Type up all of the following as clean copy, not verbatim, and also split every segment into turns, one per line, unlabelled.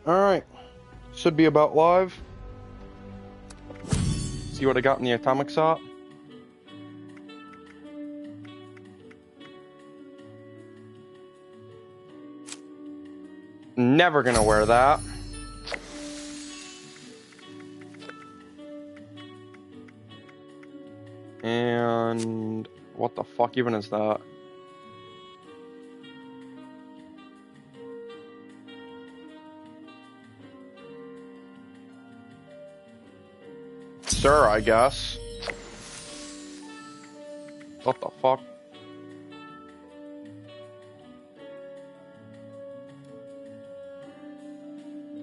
Alright. Should be about live. See what I got in the atomic shot. Never gonna wear that. And what the fuck even is that? Sir, I guess. What the fuck?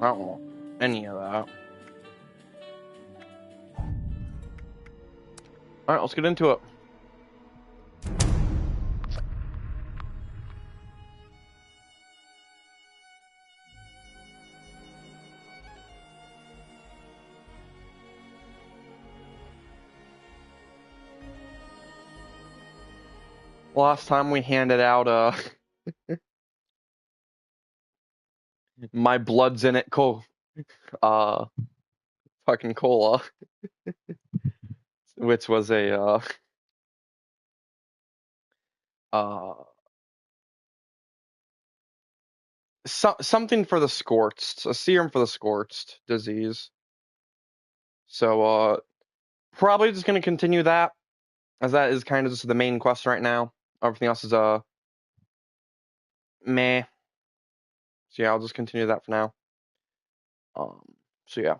I don't know any of that. Alright, let's get into it. Last time we handed out my blood's in it fucking cola. Which was a something for the scorched, a serum for the scorched disease. So probably just gonna continue that, as that is kind of just the main quest right now. Everything else is meh. So yeah, I'll just continue that for now. So yeah.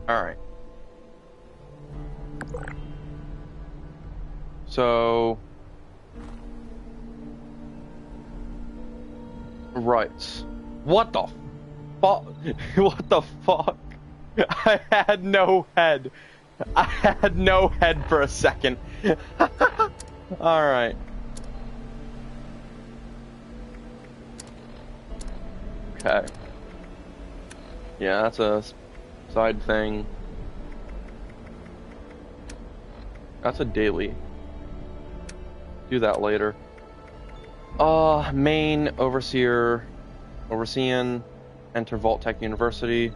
All right. So right. What the fuck? What the fuck? I had no head. I had no head for a second. All right. Okay. Yeah, that's a side thing. That's a daily. Do that later. Main overseer, overseeing, enter Vault Tech University.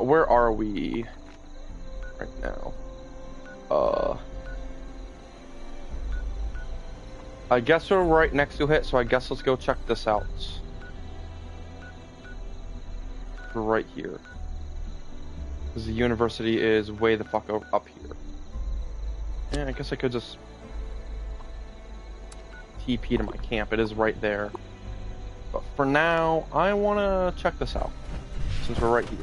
Where are we right now? I guess we're right next to it, so I guess let's go check this out. We're right here. Because the university is way the fuck up here. Yeah, I guess I could just TP to my camp. It is right there. But for now, I want to check this out, since we're right here.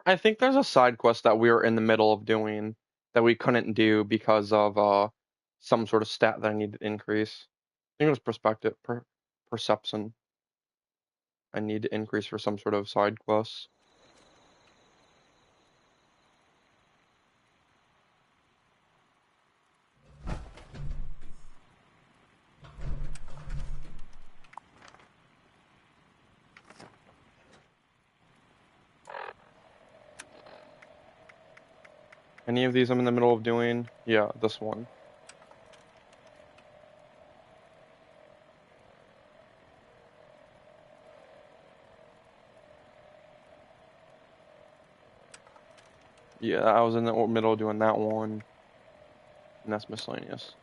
I think there's a side quest that we were in the middle of doing that we couldn't do because of some sort of stat that I needed to increase. I think it was perception. I need to increase for some sort of side quest. Any of these I'm in the middle of doing? Yeah, this one. Yeah, I was in the middle doing that one, and that's miscellaneous.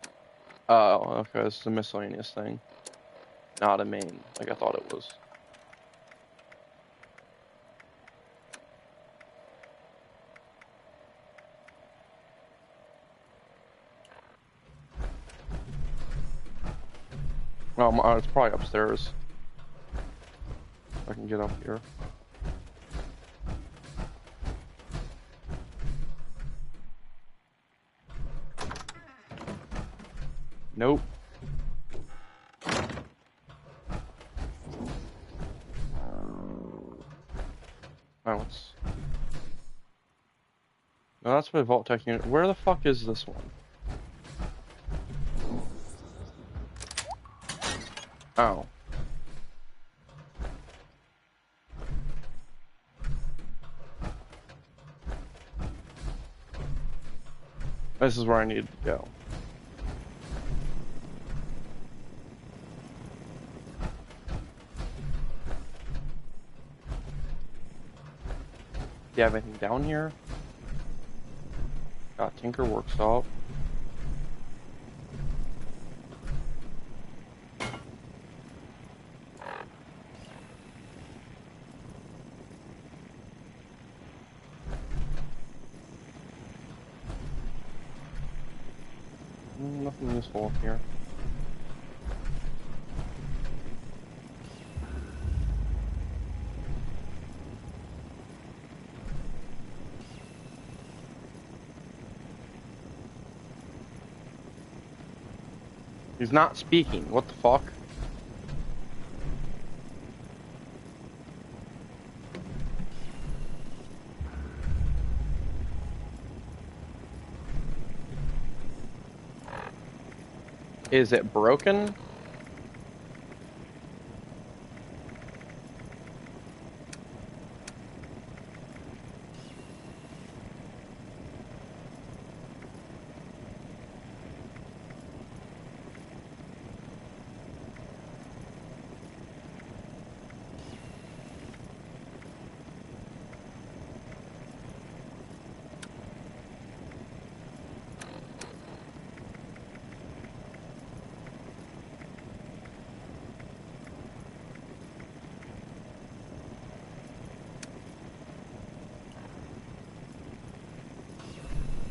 Oh, okay, this is a miscellaneous thing, not a main, like I thought it was. It's probably upstairs. I can get up here. Nope. Oh, it's... No, that's my vault tech unit. Where the fuck is this one? Oh. This is where I needed to go. Do you have anything down here? Got Tinker Workshop. Nothing useful up here. He's not speaking. What the fuck? Is it broken?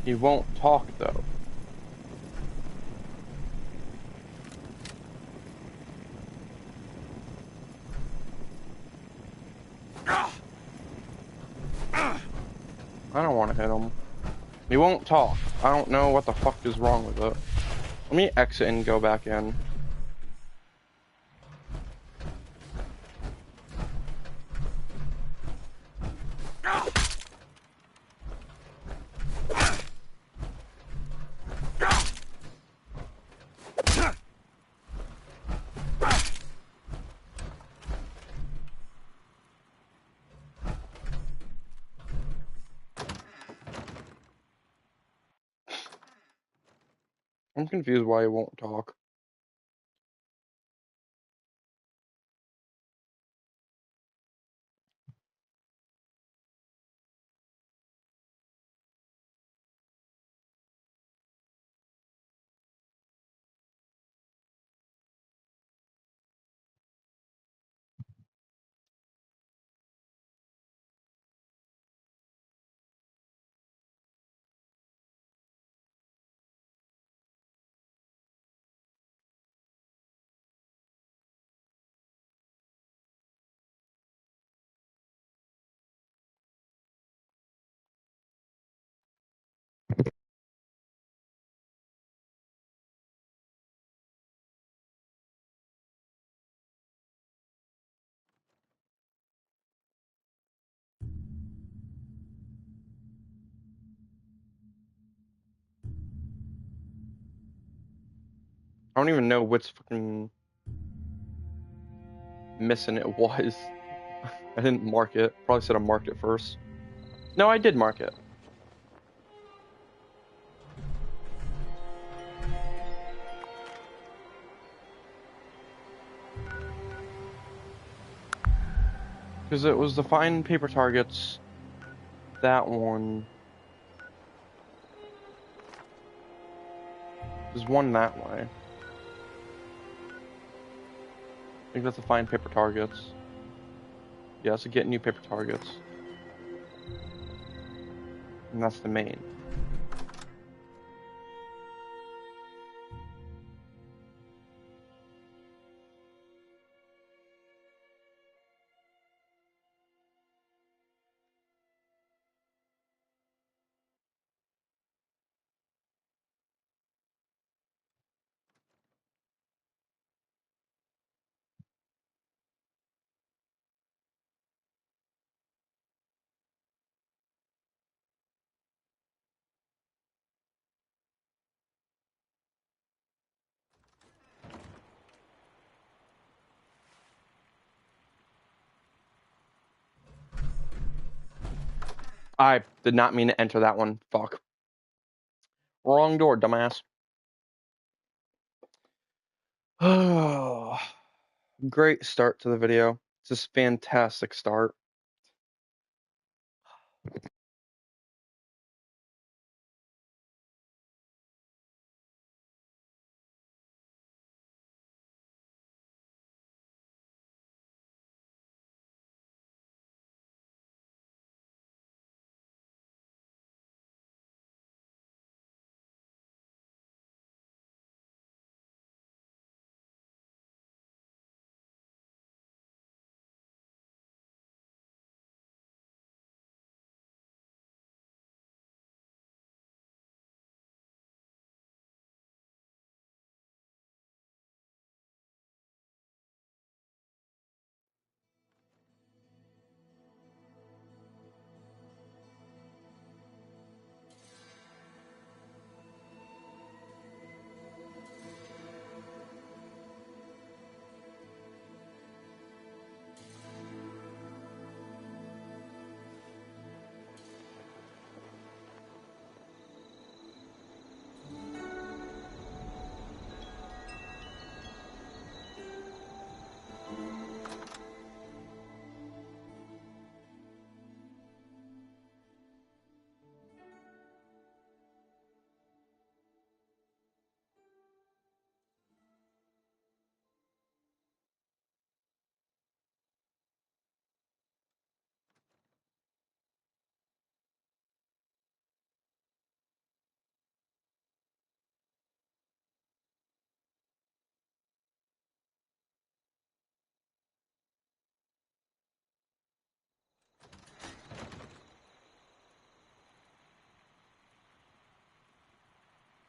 He won't talk though. I don't want to hit him. He won't talk. I don't know what the fuck is wrong with it. Let me exit and go back in. I'm confused why he won't talk. I don't even know which fucking missing it was. I didn't mark it. Probably should have marked it first. No, I did mark it. Because it was the fine paper targets, that one. There's one that way. I think that's the fine paper targets. Yeah, so get new paper targets. And that's the main. I did not mean to enter that one. Fuck. Wrong door, dumbass. Great start to the video. It's a fantastic start.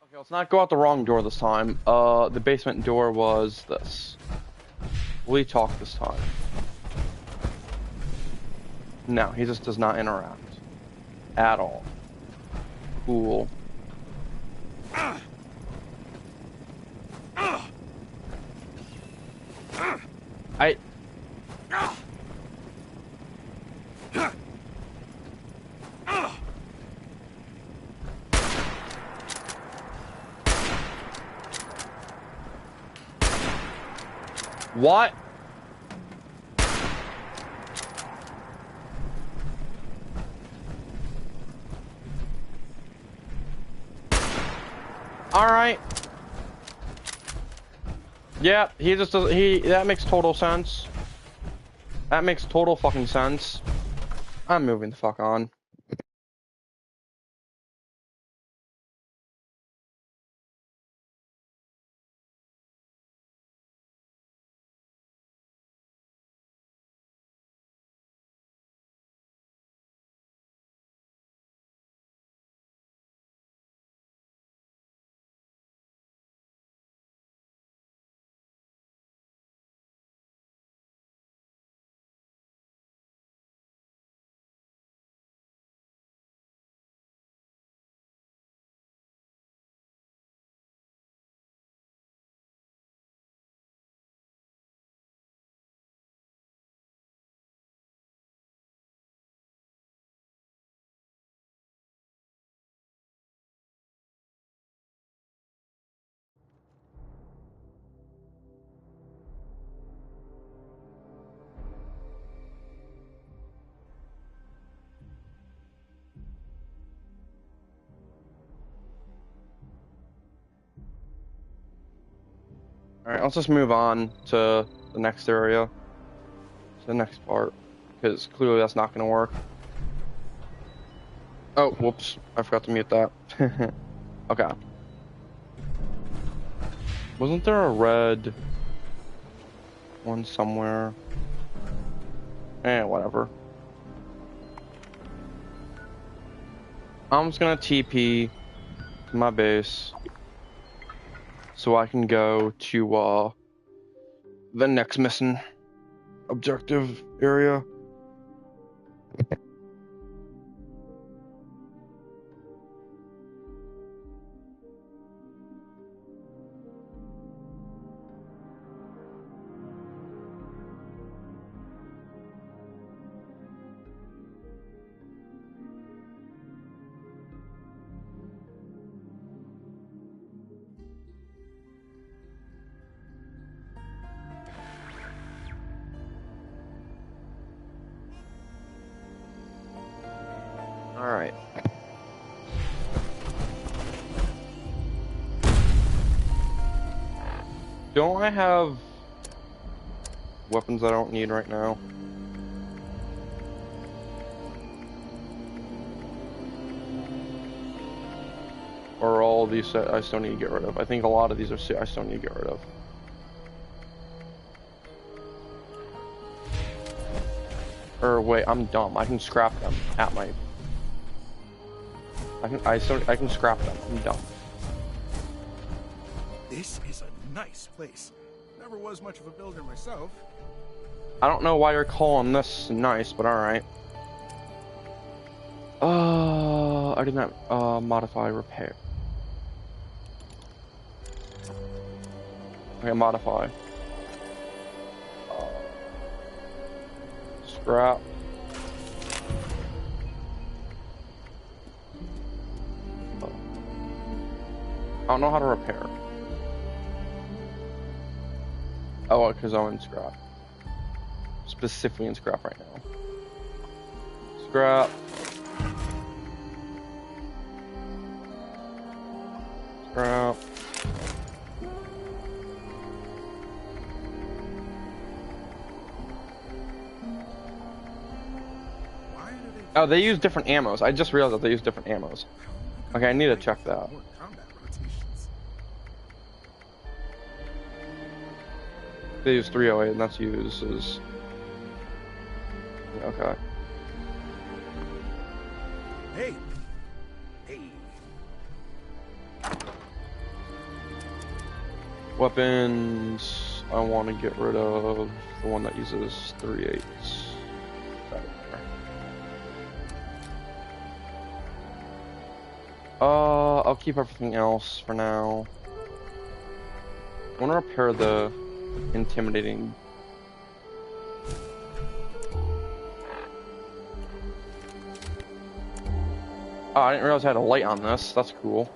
Okay, let's not go out the wrong door this time. The basement door was this. We talk this time. No, he just does not interact. At all. Cool. I... What? Alright. Yeah, he just does, that makes total sense. That makes total fucking sense. I'm moving the fuck on. Alright, let's just move on to the next area. To the next part. Because clearly that's not going to work. Oh, whoops. I forgot to mute that. Okay. Wasn't there a red one somewhere? Whatever. I'm just gonna TP to my base so I can go to the next mission objective area. Alright. Don't I have weapons I don't need right now? Or all of these I still need to get rid of? I think a lot of these are I still need to get rid of. Or wait, I'm dumb. I can scrap them at my... I can scrap them. I'm dumb.
This is a nice place. Never was much of a builder myself.
I don't know why you're calling this nice, but alright. I did not modify repair. Okay, modify. Scrap. I don't know how to repair. Oh, because I'm in scrap. Specifically in scrap right now. Scrap. Scrap. Oh, they use different ammos. I just realized that they use different ammos. Okay, I need to check that. They use 308 and that's used as... Okay.
Hey. Hey.
Weapons... I want to get rid of the one that uses 3/8. I'll keep everything else for now. I want to repair the intimidating... Oh, I didn't realize I had a light on this. That's cool.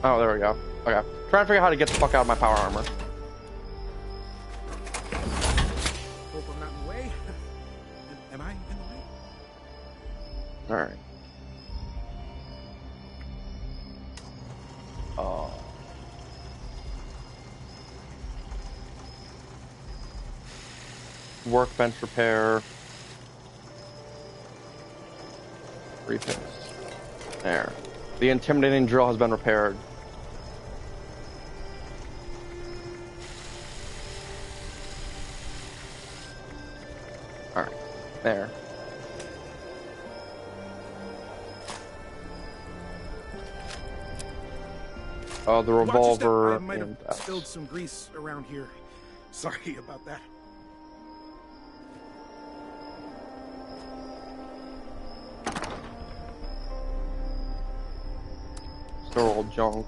Oh, there we go. Okay. Trying to figure out how to get the fuck out of my power armor.
Hope I'm not in the way. Am I in the way?
Alright. Workbench repair. Refix. There. The intimidating drill has been repaired. Alright. There. The revolver.
I might have spilled some grease around here. Sorry about that.
Store old junk.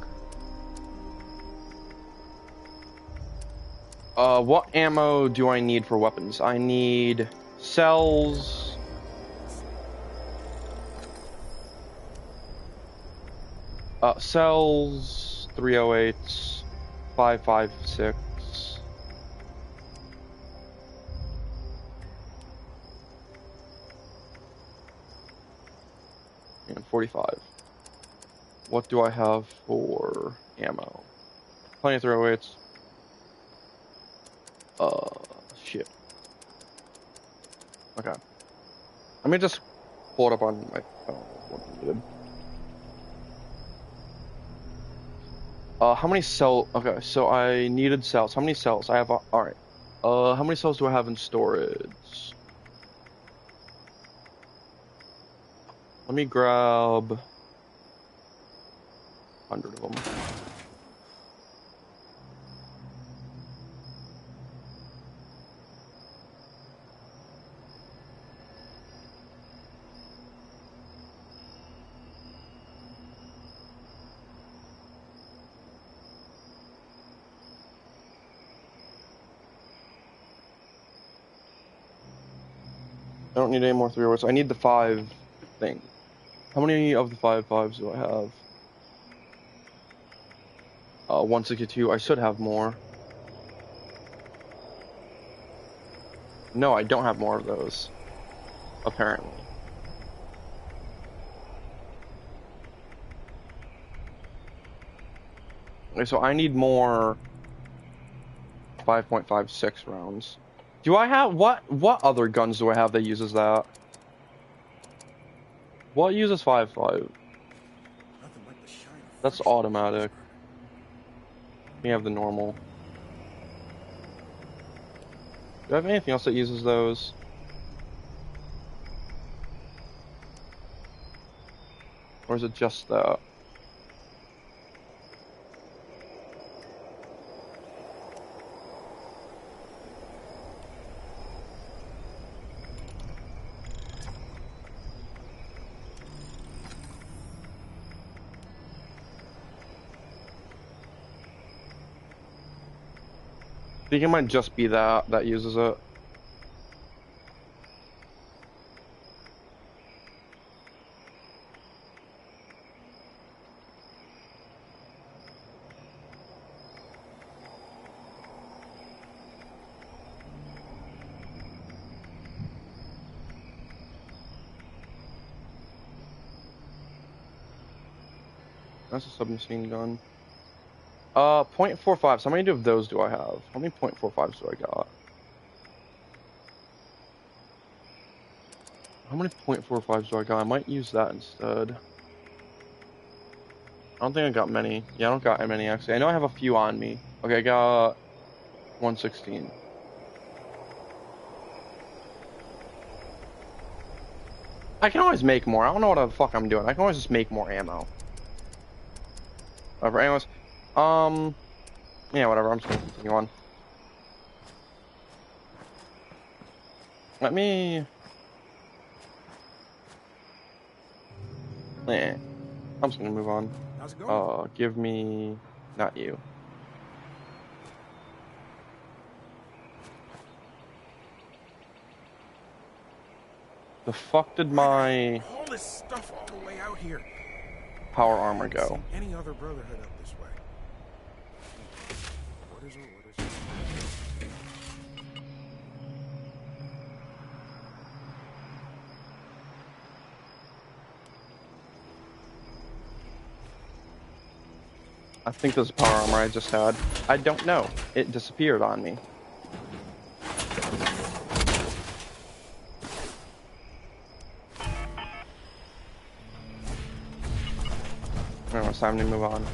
What ammo do I need for weapons? I need cells. Cells, 308s, 5.56. And 45. What do I have for ammo? Plenty of throwaways. Shit. Okay. Let me just pull it up on my phone. What I needed. How many cell? Okay, so I needed cells. How many cells? I have. All right. How many cells do I have in storage? Let me grab 100 of them. I don't need any more 3 hours. I need the 5 thing. How many of the 5 5s do I have? 162. I should have more. No, I don't have more of those, apparently. Okay, so I need more 5.56 rounds. Do I have what other guns do I have that uses that? What uses 5.5?
Nothing like the shine of
That's
fresh
automatic. We have the normal. Do I have anything else that uses those? Or is it just that? I think it might just be that uses it. That's a submachine gun. .45. So how many of those do I have? How many .45s do I got? How many .45s do I got? I might use that instead. I don't think I got many. Yeah, I don't got many actually. I know I have a few on me. Okay, I got 116. I can always make more. I don't know what the fuck I'm doing. I can always just make more ammo. Whatever. Anyways, yeah, whatever. I'm just gonna continue on. Let me. Eh, I'm just gonna move on.
How's it going?
Give me not you. The fuck did my
All this stuff all the way out here.
power
I
armor
haven't
go?
seen any other brotherhood up this way. Orders are orders.
I think this is power armor I just had. I don't know. It disappeared on me. Alright, it's time to move on.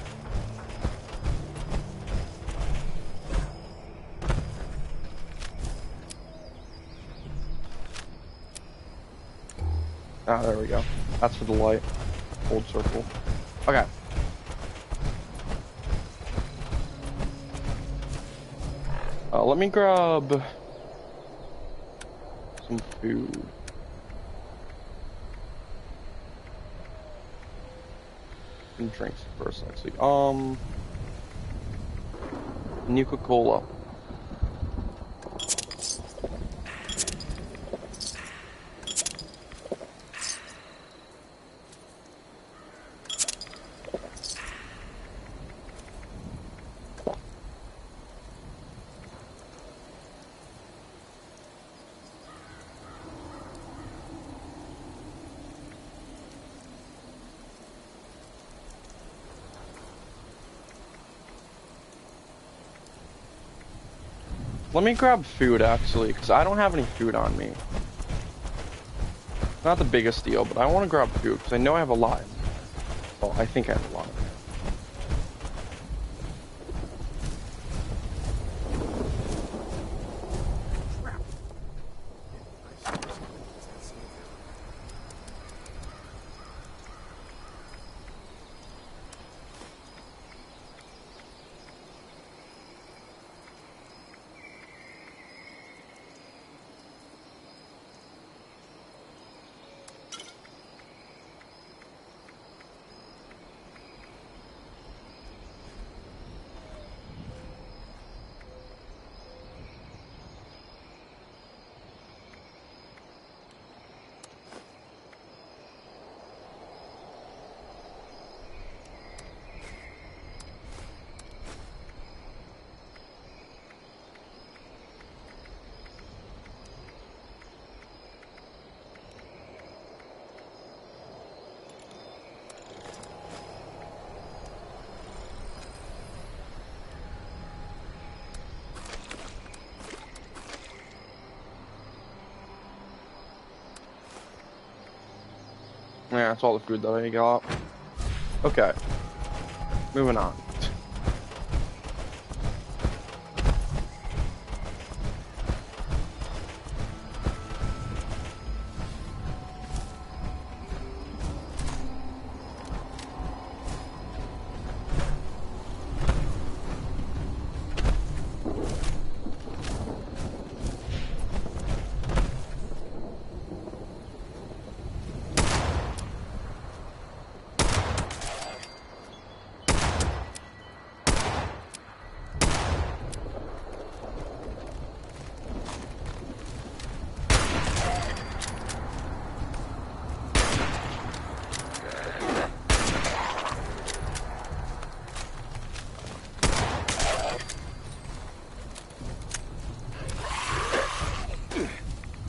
Ah, there we go. That's for the light. Hold circle. Okay. Let me grab some food. And drinks first, actually. Nuka-Cola. Let me grab food, actually, because I don't have any food on me. Not the biggest deal, but I want to grab food, because I know I have a lot in me. Well, I think I have a lot in me.
Crap. I seriously couldn't use that save arrow.
Yeah, that's all the food that I got. Okay, moving on.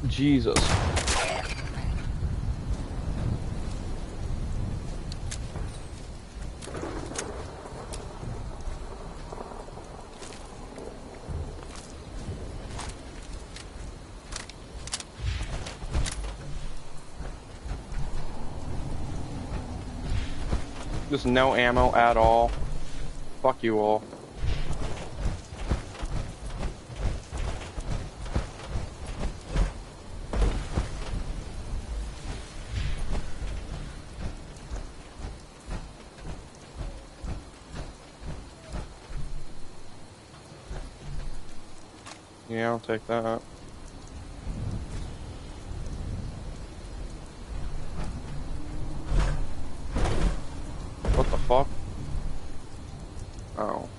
Jesus. Just no ammo at all. Fuck you all. Yeah, I'll take that. What the fuck? Oh.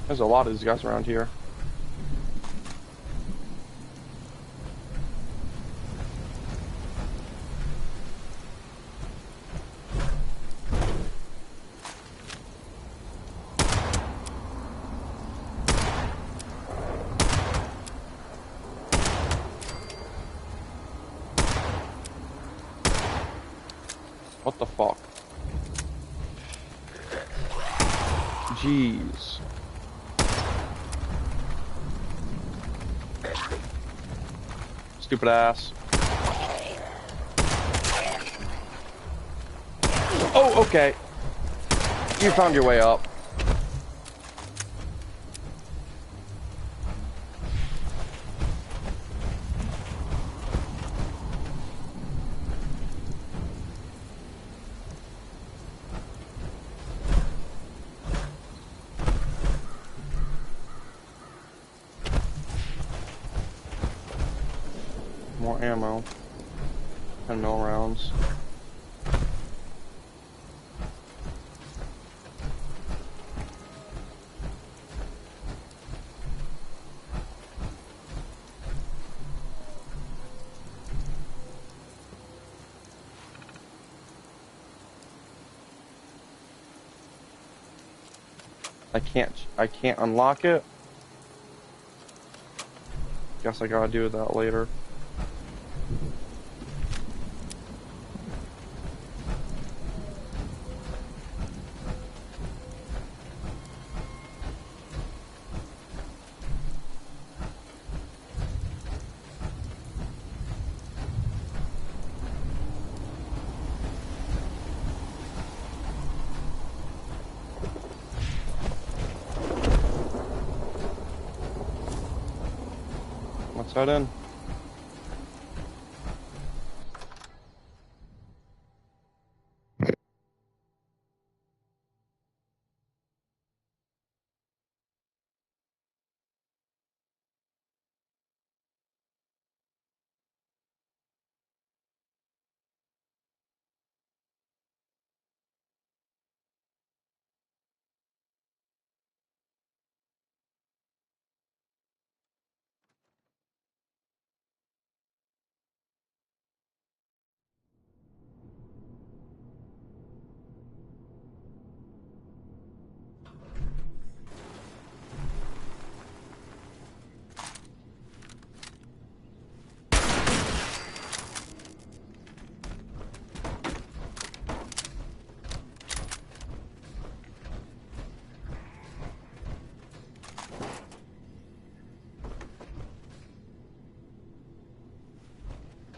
There's a lot of these guys around here. What the fuck? Jeez. Stupid ass. Oh, okay. You found your way up. More ammo. 10 mil rounds. I can't unlock it. Guess I gotta do that later. Let's head in.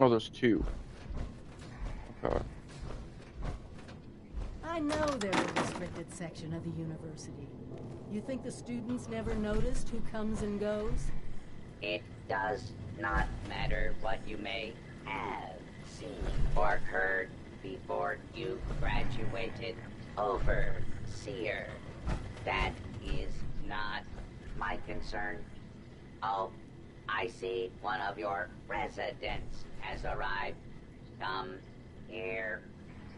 Oh, there's two. Okay.
I know they're a restricted section of the university. You think the students never noticed who comes and goes?
It does not matter what you may have seen or heard before you graduated, Overseer. That is not my concern. Oh, I see one of your residents has arrived. Come here.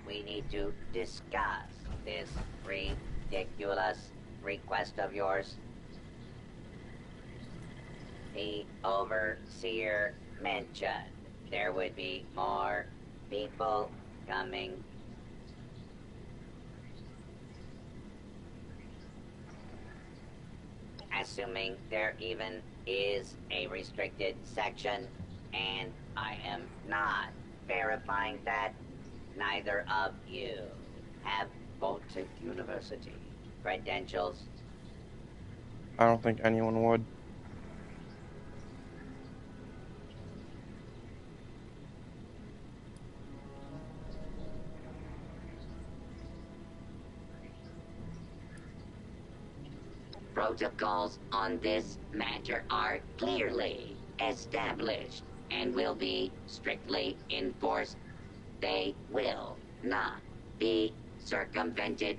We need to discuss this ridiculous request of yours. The Overseer mentioned there would be more people coming. Assuming there even is a restricted section, and I am not verifying that, neither of you have Baltic University credentials.
I don't think anyone would.
Protocols on this matter are clearly established and will be strictly enforced. They will not be circumvented.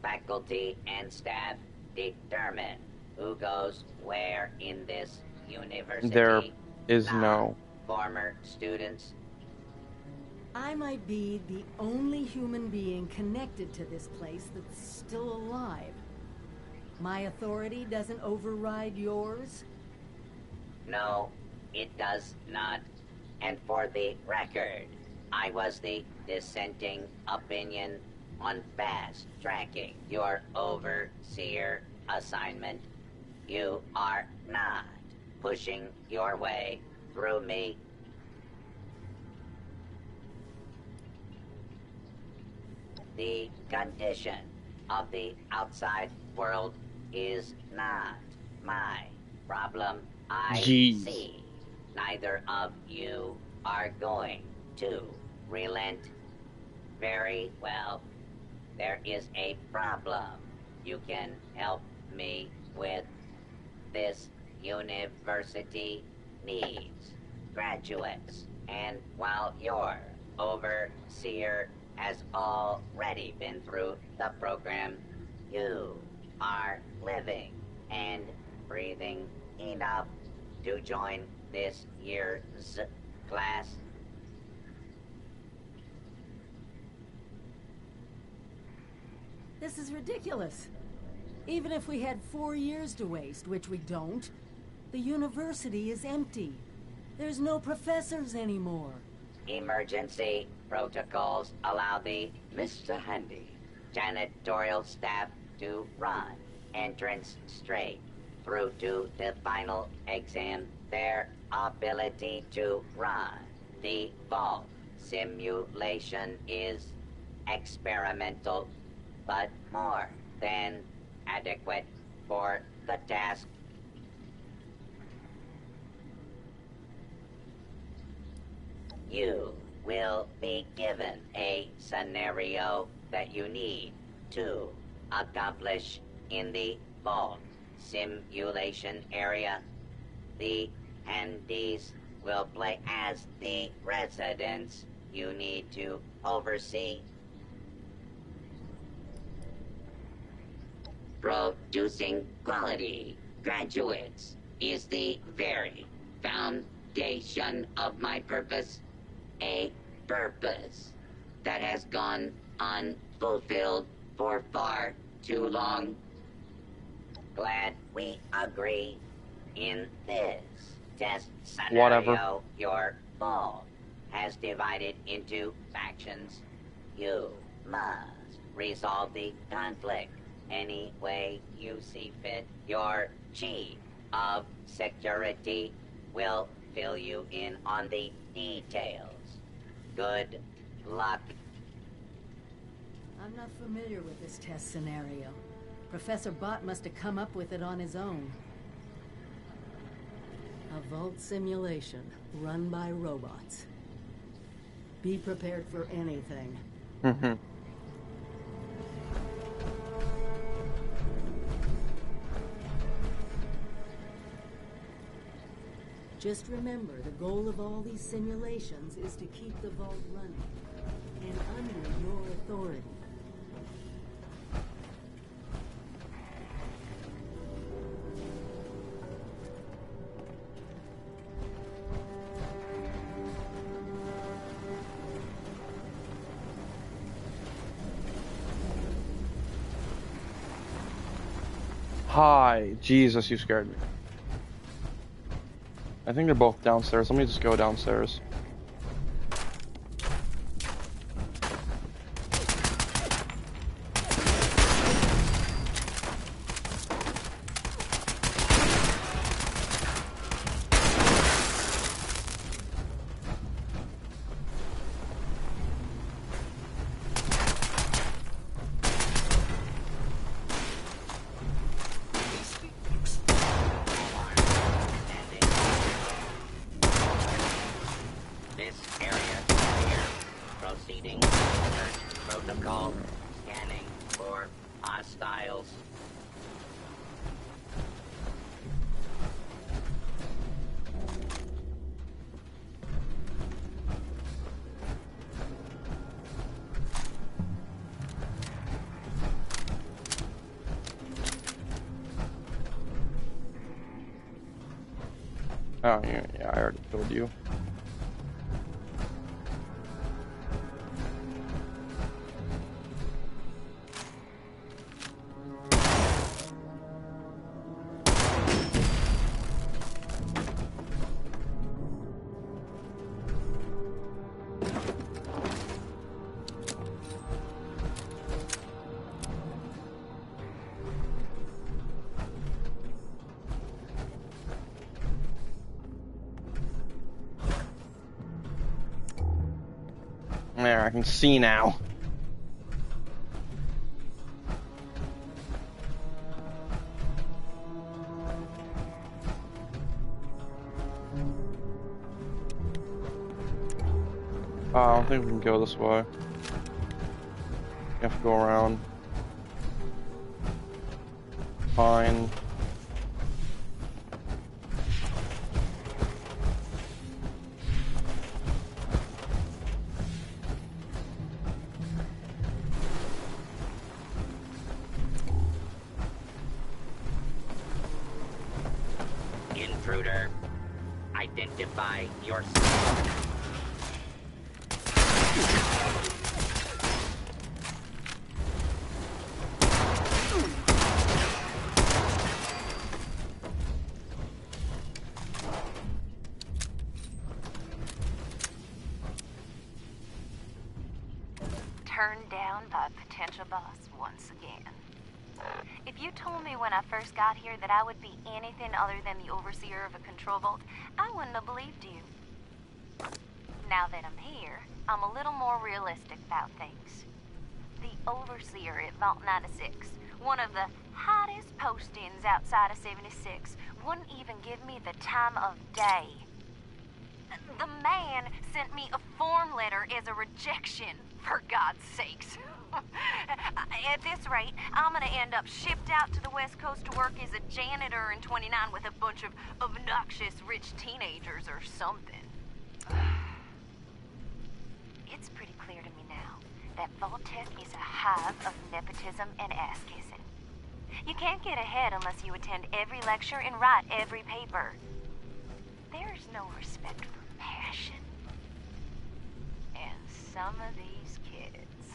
Faculty and staff determine who goes where in this university.
There is
Not
no.
former students.
I might be the only human being connected to this place that's still alive. My authority doesn't override yours?
No, it does not. And for the record, I was the dissenting opinion on fast-tracking your Overseer assignment. You are not pushing your way through me. The condition of the outside world is not my problem. I
Jeez.
see neither of you are going to relent. Very well. There is a problem you can help me with. This university needs graduates, and while your Overseer has already been through the program, you are living and breathing enough to join this year's class.
This is ridiculous. Even if we had 4 years to waste, which we don't, the university is empty. There's no professors anymore.
Emergency protocols allow the Mr. Handy janitorial staff to run entrance straight through to the final exam. Their ability to run the vault simulation is experimental, but more than adequate for the task. You will be given a scenario that you need to accomplish in the vault simulation area. The handies will play as the residents you need to oversee. Producing quality graduates is the very foundation of my purpose. A purpose that has gone unfulfilled for far too long. Glad we agree. In this test scenario,
Whatever.
your vault has divided into factions. You must resolve the conflict any way you see fit. Your chief of security will fill you in on the details. Good luck.
I'm not familiar with this test scenario. Professor Bott must have come up with it on his own. A vault simulation run by robots. Be prepared for anything.
Mm-hmm.
Just remember, the goal of all these simulations is to keep the vault running, and under your authority.
Hi, Jesus, you scared me. I think they're both downstairs. Let me just go downstairs.
This area clear. Proceeding. Search protocol. Scanning for hostiles.
Oh, yeah, I already killed you. There, I can see now. I don't think we can go this way. You have to go around. Fine.
Intruder. Identify yourself.
turned down by a potential boss once again. If you told me when I first got here that I would be anything other than the overseer of a control vault, I wouldn't have believed you. Now that I'm here, I'm a little more realistic about things. The overseer at Vault 96, one of the hottest postings outside of 76, wouldn't even give me the time of day. The man sent me a form letter as a rejection, for God's sakes. At this rate, I'm gonna end up shipped out to the West Coast to work as a janitor in 29 with a bunch of obnoxious rich teenagers or something. It's pretty clear to me now that Vault-Tec is a hive of nepotism and ass-kissing. You can't get ahead unless you attend every lecture and write every paper. There's no respect for passion. And some of these kids,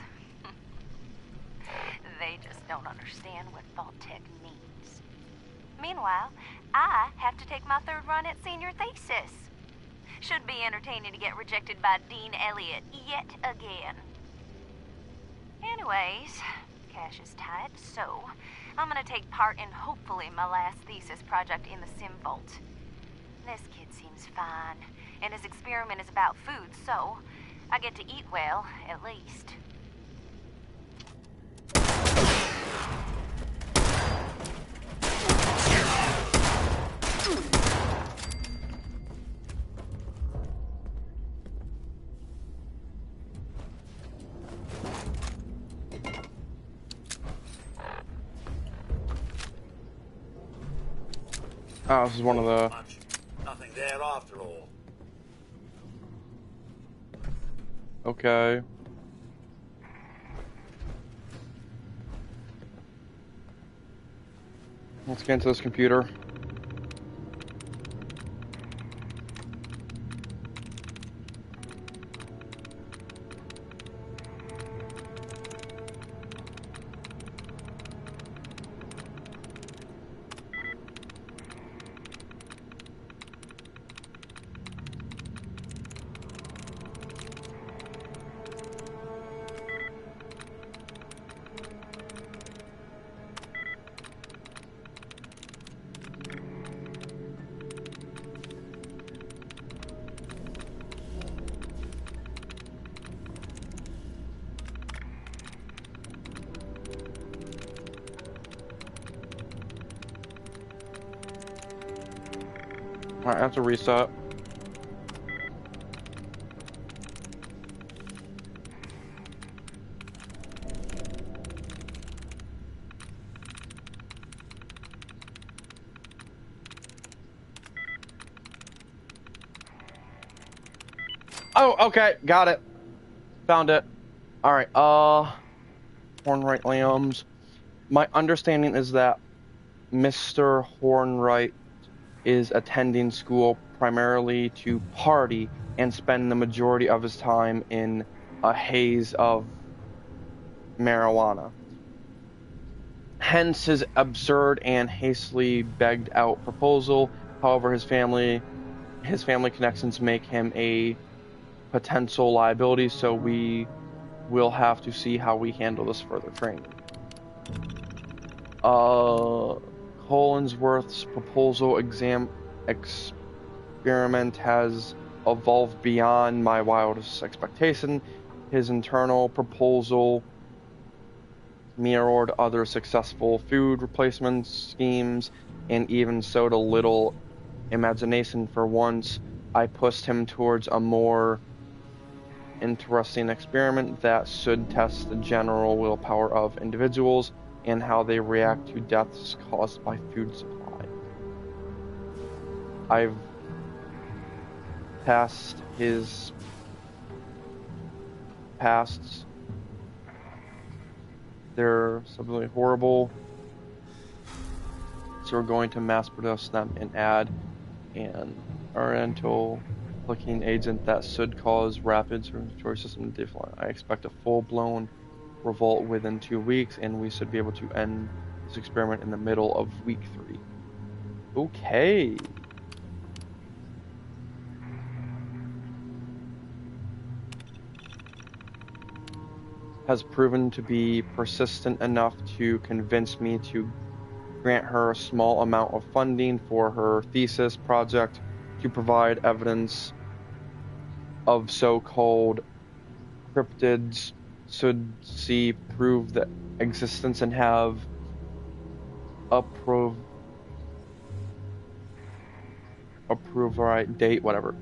they just don't understand what Vault-Tec means. Meanwhile, I have to take my third run at senior thesis. Should be entertaining to get rejected by Dean Elliott yet again. Anyways, cash is tight, so I'm gonna take part in hopefully my last thesis project in the Sim Vault. This kid seems fine, and his experiment is about food, so I get to eat well, at least.
Oh, this is one of the...
Nothing there after all.
Okay. Let's get into this computer. Alright, I have to reset. Oh, okay, got it. Found it. Alright, Hornwright Lambs. My understanding is that Mr. Hornwright is attending school primarily to party and spend the majority of his time in a haze of marijuana. Hence his absurd and hastily begged out proposal. However, his family connections make him a potential liability, so we will have to see how we handle this further training. Collinsworth's proposal experiment has evolved beyond my wildest expectation. His internal proposal mirrored other successful food replacement schemes and even showed a little imagination. For once, I pushed him towards a more interesting experiment that should test the general willpower of individuals and how they react to deaths caused by food supply. I've passed his pasts. They're simply horrible. So we're going to mass produce them and add an oriental looking agent that should cause rapid circulatory system decline. I expect a full-blown revolt within 2 weeks, and we should be able to end this experiment in the middle of week 3. Okay. has proven to be persistent enough to convince me to grant her a small amount of funding for her thesis project to provide evidence of so-called cryptids should see prove the existence and have approved right date, whatever.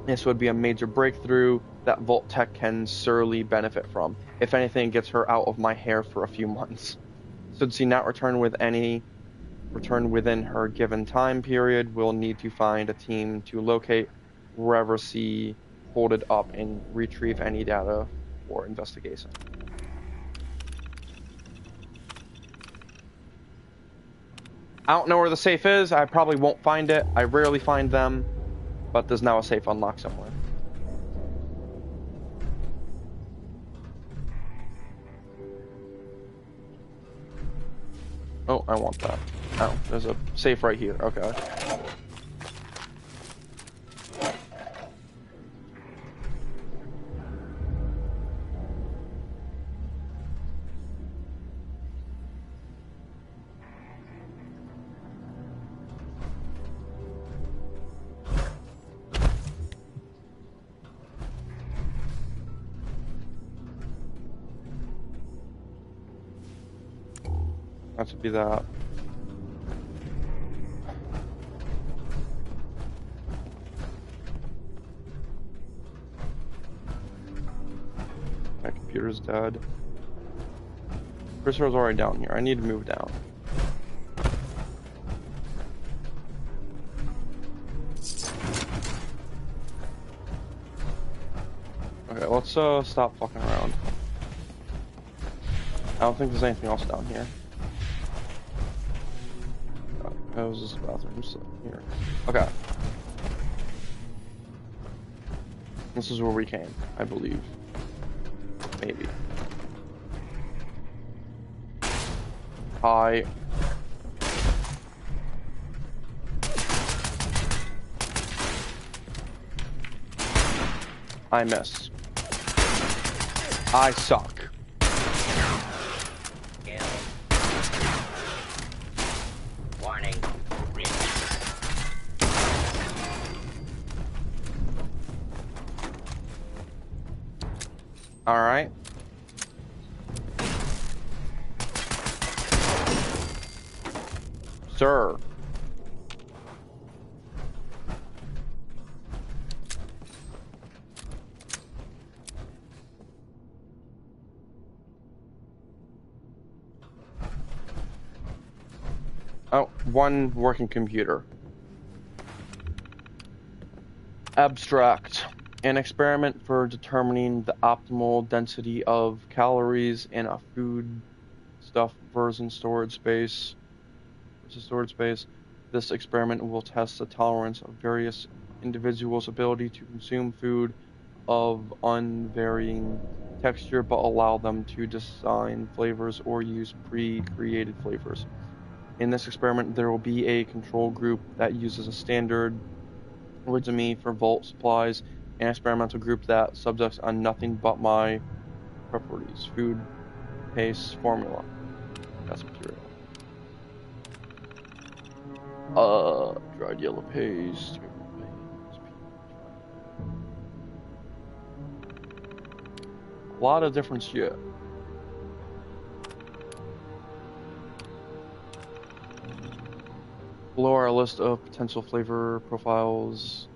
This would be a major breakthrough that Vault Tech can surely benefit from. If anything, it gets her out of my hair for a few months. Should she not return within her given time period, we'll need to find a team to locate wherever she holded up and retrieve any data for investigation. I don't know where the safe is. I probably won't find it. I rarely find them, but there's now a safe unlocked somewhere. Oh, I want that. Oh, there's a safe right here. Okay. That should be that. My computer's dead. Cursor's already down here. I need to move down. Okay, let's stop fucking around. I don't think there's anything else down here. That was just bathrooms here. Okay. This is where we came, I believe. Maybe. Hi. I miss. I suck.
Warning.
All right. Sir. Oh, one working computer. Abstract. An experiment for determining the optimal density of calories in a food stuff versus storage space. This experiment will test the tolerance of various individuals' ability to consume food of unvarying texture, but allow them to design flavors or use pre-created flavors. In this experiment, there will be a control group that uses a standard origami for Vault supplies, an experimental group that subjects on nothing but my properties, food, paste, formula. That's material. Dried yellow paste. A lot of different shit. Below are a list of potential flavor profiles,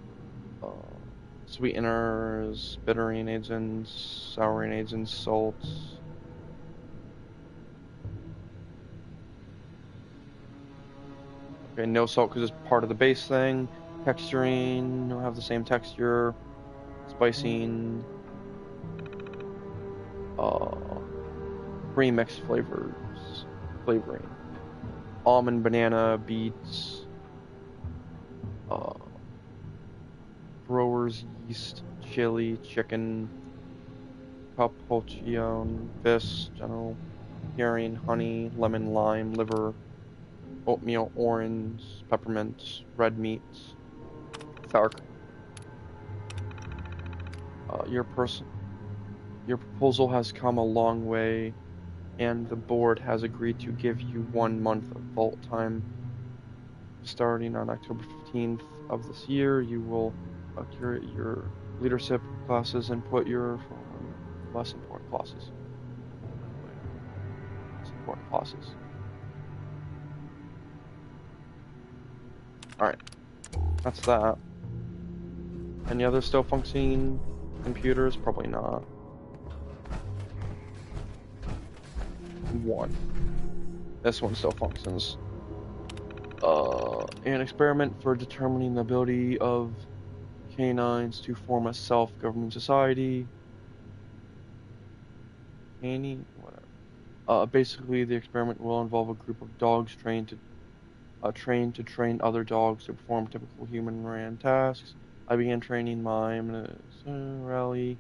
sweeteners, bittering agents, souring agents, salts. Okay, no salt because it's part of the base thing. Texturing, don't have the same texture. Spicing. Pre-mixed flavoring. Almond, banana, beets. Brewer's yeast, chili, chicken. Capuchon, fish, general. Herring, honey, lemon, lime, liver. Oatmeal, orange, peppermint, red meat, sour. Your person. Your proposal has come a long way, and the board has agreed to give you 1 month of vault time. Starting on October 15th of this year, you will curate your leadership classes and put your less important classes. Less important classes. Alright, that's that. Any other still functioning computers? Probably not. 1. This one still functions. An experiment for determining the ability of canines to form a self-governing society. Whatever. Basically, the experiment will involve a group of dogs trained to train other dogs to perform typical human-ran tasks. I began training my rally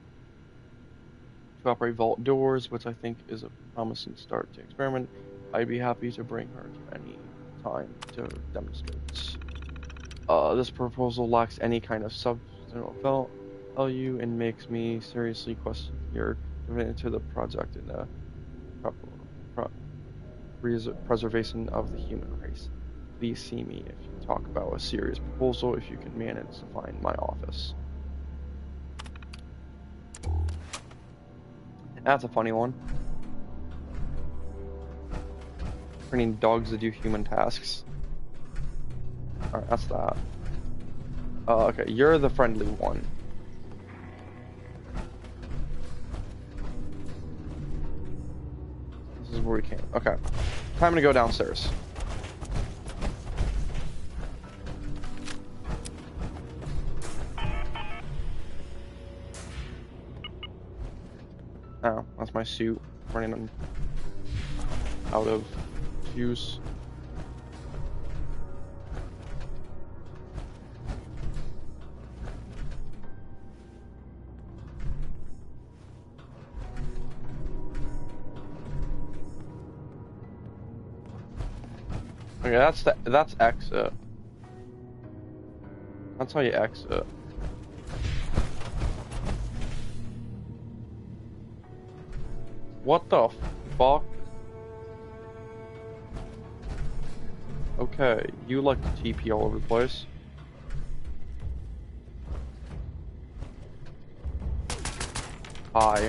to operate vault doors, which I think is a promising start to experiment. I'd be happy to bring her to any time to demonstrate. This proposal lacks any kind of substantial value and makes me seriously question your commitment to the project and the preservation of the human race. Please see me if you talk about a serious proposal, if you can manage to find my office. That's a funny one. Training dogs to do human tasks. Alright, that's that. Okay, you're the friendly one. This is where we came. Okay. Time to go downstairs. Oh, that's my suit running out of juice. Okay, that's exit. That's how you exit. What the fuck? Okay, you like to TP all over the place. Hi.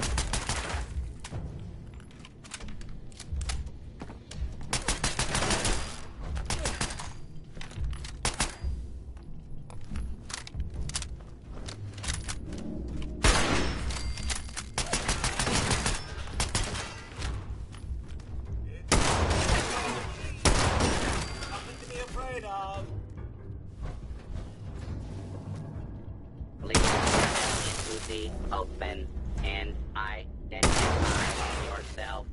Open and identify yourself.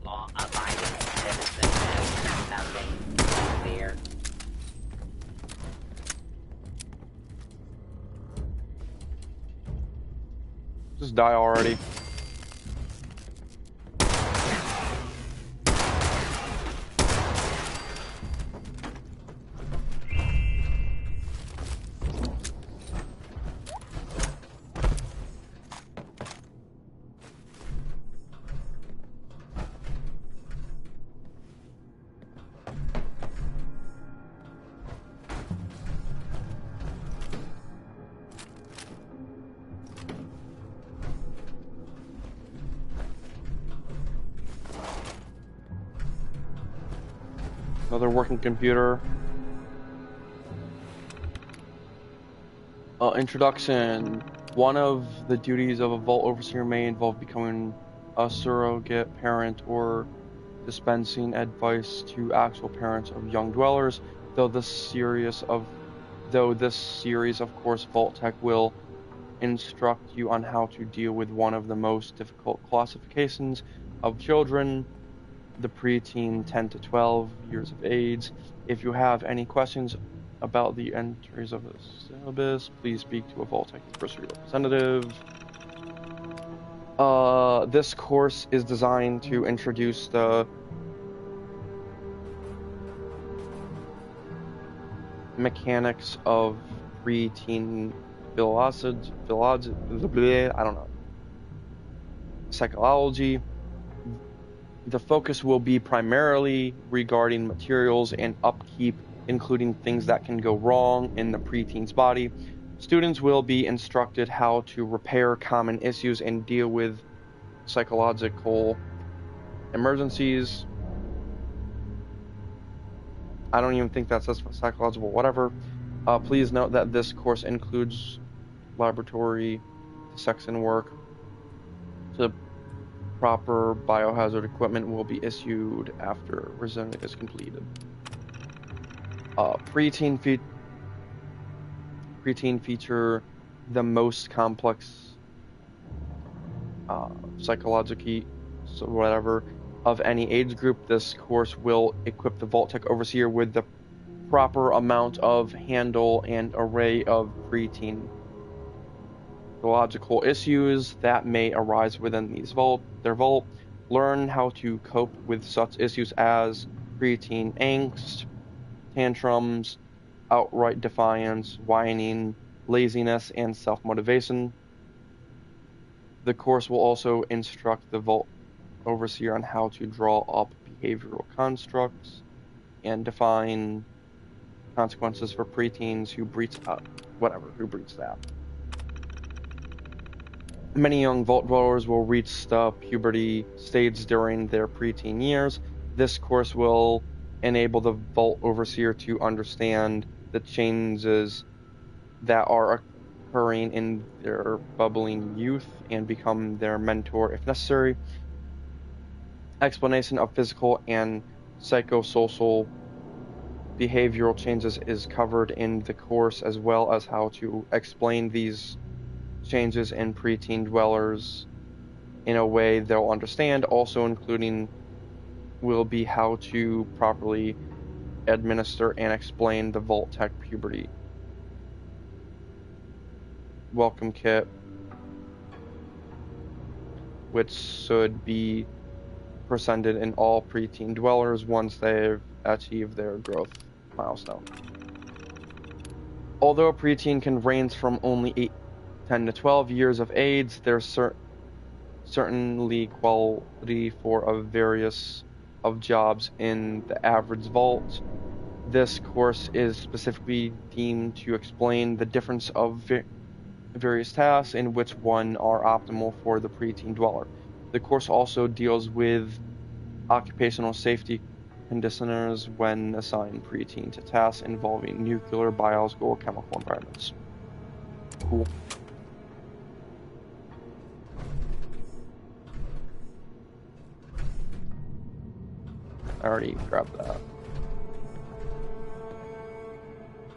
Law-abiding citizen has nothing to fear.
Just die already. Another working computer. Introduction. One of the duties of a vault overseer may involve becoming a surrogate parent or dispensing advice to actual parents of young dwellers. Though this series, of course, Vault Tech will instruct you on how to deal with one of the most difficult classifications of children, the preteen 10 to 12 years of age. If you have any questions about the entries of the syllabus, please speak to a Vault Tech University representative. This course is designed to introduce the mechanics of preteen velocity, I don't know. psychology. The focus will be primarily regarding materials and upkeep, including things that can go wrong in the preteen's body. Students will be instructed how to repair common issues and deal with psychological emergencies. I don't even think that says psychological, whatever. Please note that this course includes laboratory dissection work. The proper biohazard equipment will be issued after resume is completed. Preteen feature the most complex psychologically, so whatever, of any age group. This course will equip the Vault Tech Overseer with the proper amount of handle and array of preteen psychological issues that may arise within their vault. Learn how to cope with such issues as preteen angst, tantrums, outright defiance, whining, laziness, and self-motivation. The course will also instruct the Vault Overseer on how to draw up behavioral constructs and define consequences for preteens who breach that. Many young Vault Dwellers will reach the puberty stage during their preteen years. This course will enable the Vault Overseer to understand the changes that are occurring in their bubbling youth and become their mentor if necessary. Explanation of physical and psychosocial behavioral changes is covered in the course, as well as how to explain these changes in preteen dwellers in a way they'll understand. Also including will be how to properly administer and explain the Vault Tech Puberty Welcome Kit, which should be presented in all preteen dwellers once they've achieved their growth milestone. Although a preteen can range from only 10 to 12 years of age, there's certainly quality for a various of jobs in the average vault. This course is specifically deemed to explain the difference of various tasks and which one are optimal for the preteen dweller. The course also deals with occupational safety conditioners when assigned preteen to tasks involving nuclear, biological, or chemical environments. Cool. I already grabbed that.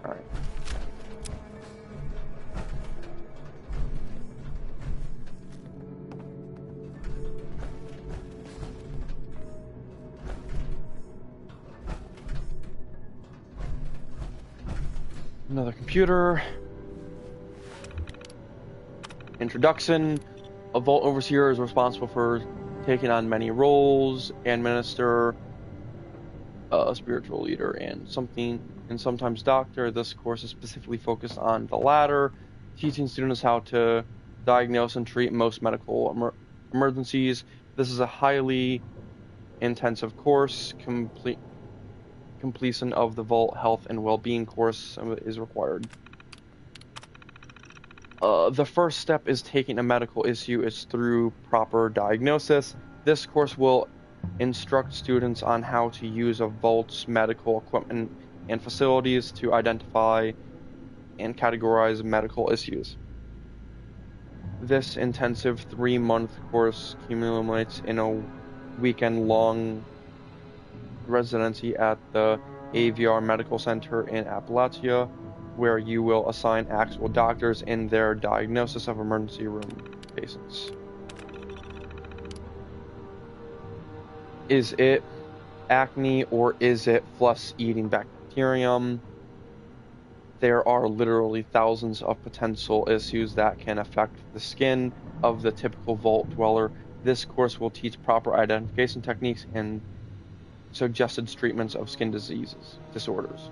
Alright. Another computer. Introduction. A Vault Overseer is responsible for taking on many roles, administer, a spiritual leader, and sometimes doctor. This course is specifically focused on the latter, teaching students how to diagnose and treat most medical emergencies. This is a highly intensive course. Completion of the Vault Health and Wellbeing course is required. The first step is taking a medical issue is through proper diagnosis. This course will instruct students on how to use a Vault's medical equipment and facilities to identify and categorize medical issues. This intensive 3-month course culminates in a weekend-long residency at the AVR Medical Center in Appalachia, where you will assign actual doctors in their diagnosis of emergency room patients. Is it acne or is it flesh-eating bacterium? There are literally thousands of potential issues that can affect the skin of the typical Vault Dweller. This course will teach proper identification techniques and suggested treatments of skin disorders.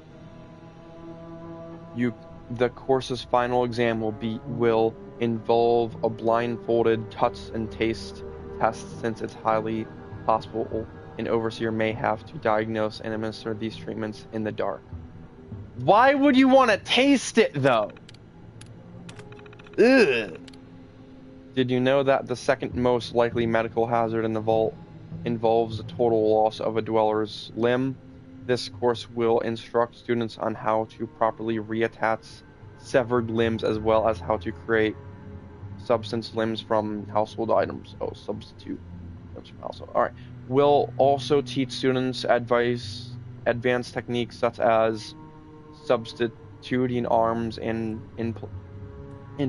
The course's final exam will involve a blindfolded touch and taste test since it's highly possible an overseer may have to diagnose and administer these treatments in the dark. Why would you want to taste it though? Ugh. Did you know that the second most likely medical hazard in the vault involves the total loss of a dweller's limb? This course will instruct students on how to properly reattach severed limbs as well as how to create substance limbs from household items. Oh, substitute limbs from household. All right. We'll also teach students advanced techniques such as substituting arms in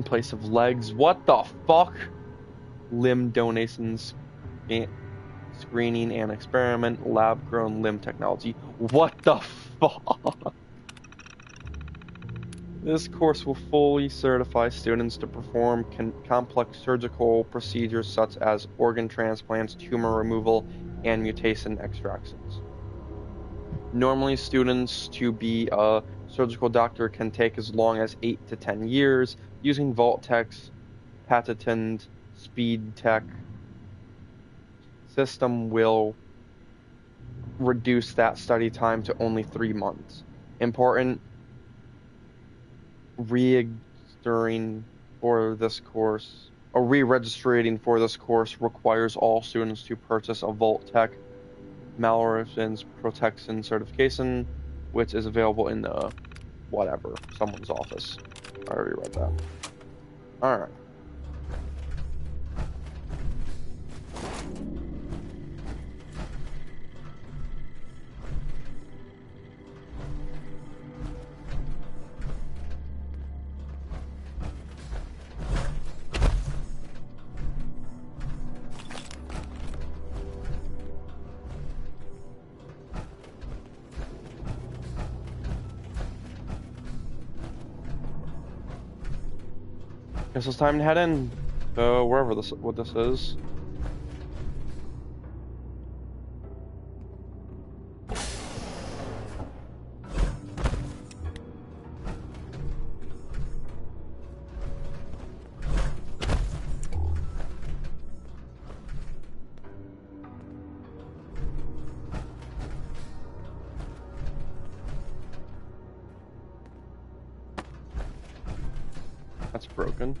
place of legs. What the fuck? Limb donations, screening and experiment, lab-grown limb technology. What the fuck? This course will fully certify students to perform complex surgical procedures such as organ transplants, tumor removal, and mutation extractions. Normally, students to be a surgical doctor can take as long as 8 to 10 years. Using Vault-Tech's patented speed tech system will reduce that study time to only 3 months. Important: re-registering for this course requires all students to purchase a Vault-Tech malreference protection certification, which is available in the someone's office. I already read that. Alright. Guess it's time to head in to wherever this is. That's broken.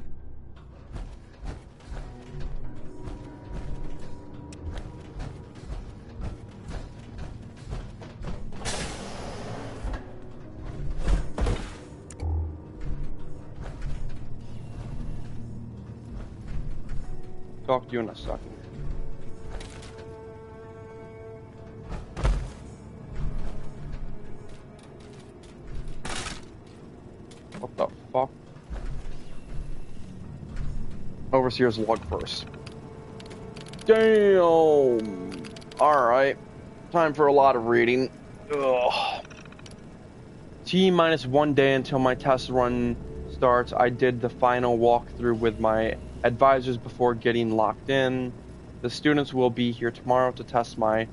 Talk to you in a second. What the fuck? Overseer's log first. Damn! Alright. Time for a lot of reading. Ugh. T-1 day until my test run starts. I did the final walkthrough with my advisors before getting locked in. The students will be here tomorrow to test my...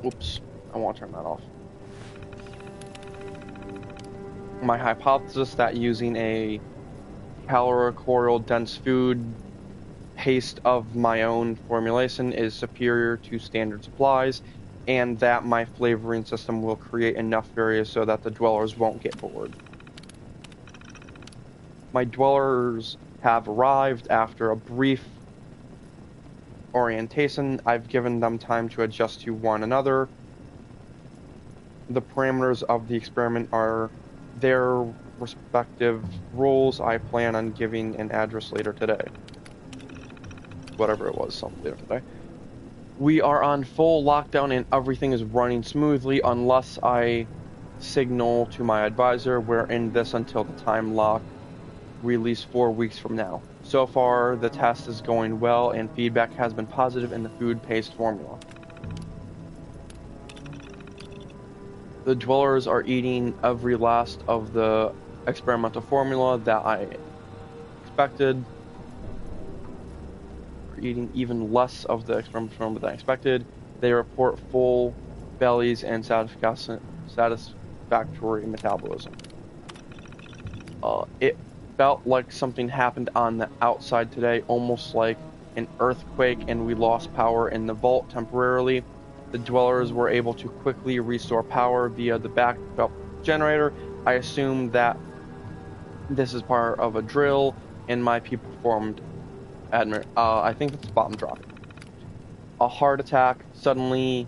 Oops. I want to turn that off. My hypothesis that using a calorical dense food paste of my own formulation is superior to standard supplies, and that my flavoring system will create enough variety so that the dwellers won't get bored. My dwellers have arrived after a brief orientation. I've given them time to adjust to one another. The parameters of the experiment are their respective roles. I plan on giving an address later today. Whatever it was, something later today. We are on full lockdown and everything is running smoothly unless I signal to my advisor. We're in this until the time lock release 4 weeks from now. So far, the test is going well and feedback has been positive in the food paste formula. The dwellers are eating every last of the experimental formula that I expected. We're eating even less of the experimental formula than I expected. They report full bellies and satisfactory metabolism. felt like something happened on the outside today, almost like an earthquake, and we lost power in the vault temporarily. The dwellers were able to quickly restore power via the backup generator. I assume that this is part of a drill, and my people performed I think it's bomb dropping. A heart attack suddenly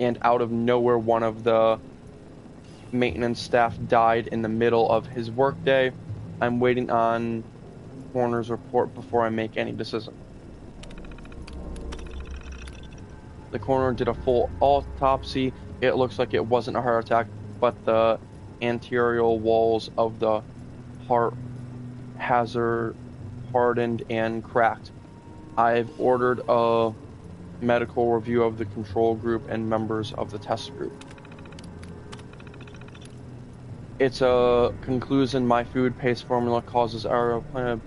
and out of nowhere. One of the maintenance staff died in the middle of his workday. I'm waiting on coroner's report before I make any decision. The coroner did a full autopsy. It looks like it wasn't a heart attack, but the anterior walls of the heart hazard hardened and cracked. I've ordered a medical review of the control group and members of the test group. It's a conclusion. My food paste formula causes our planet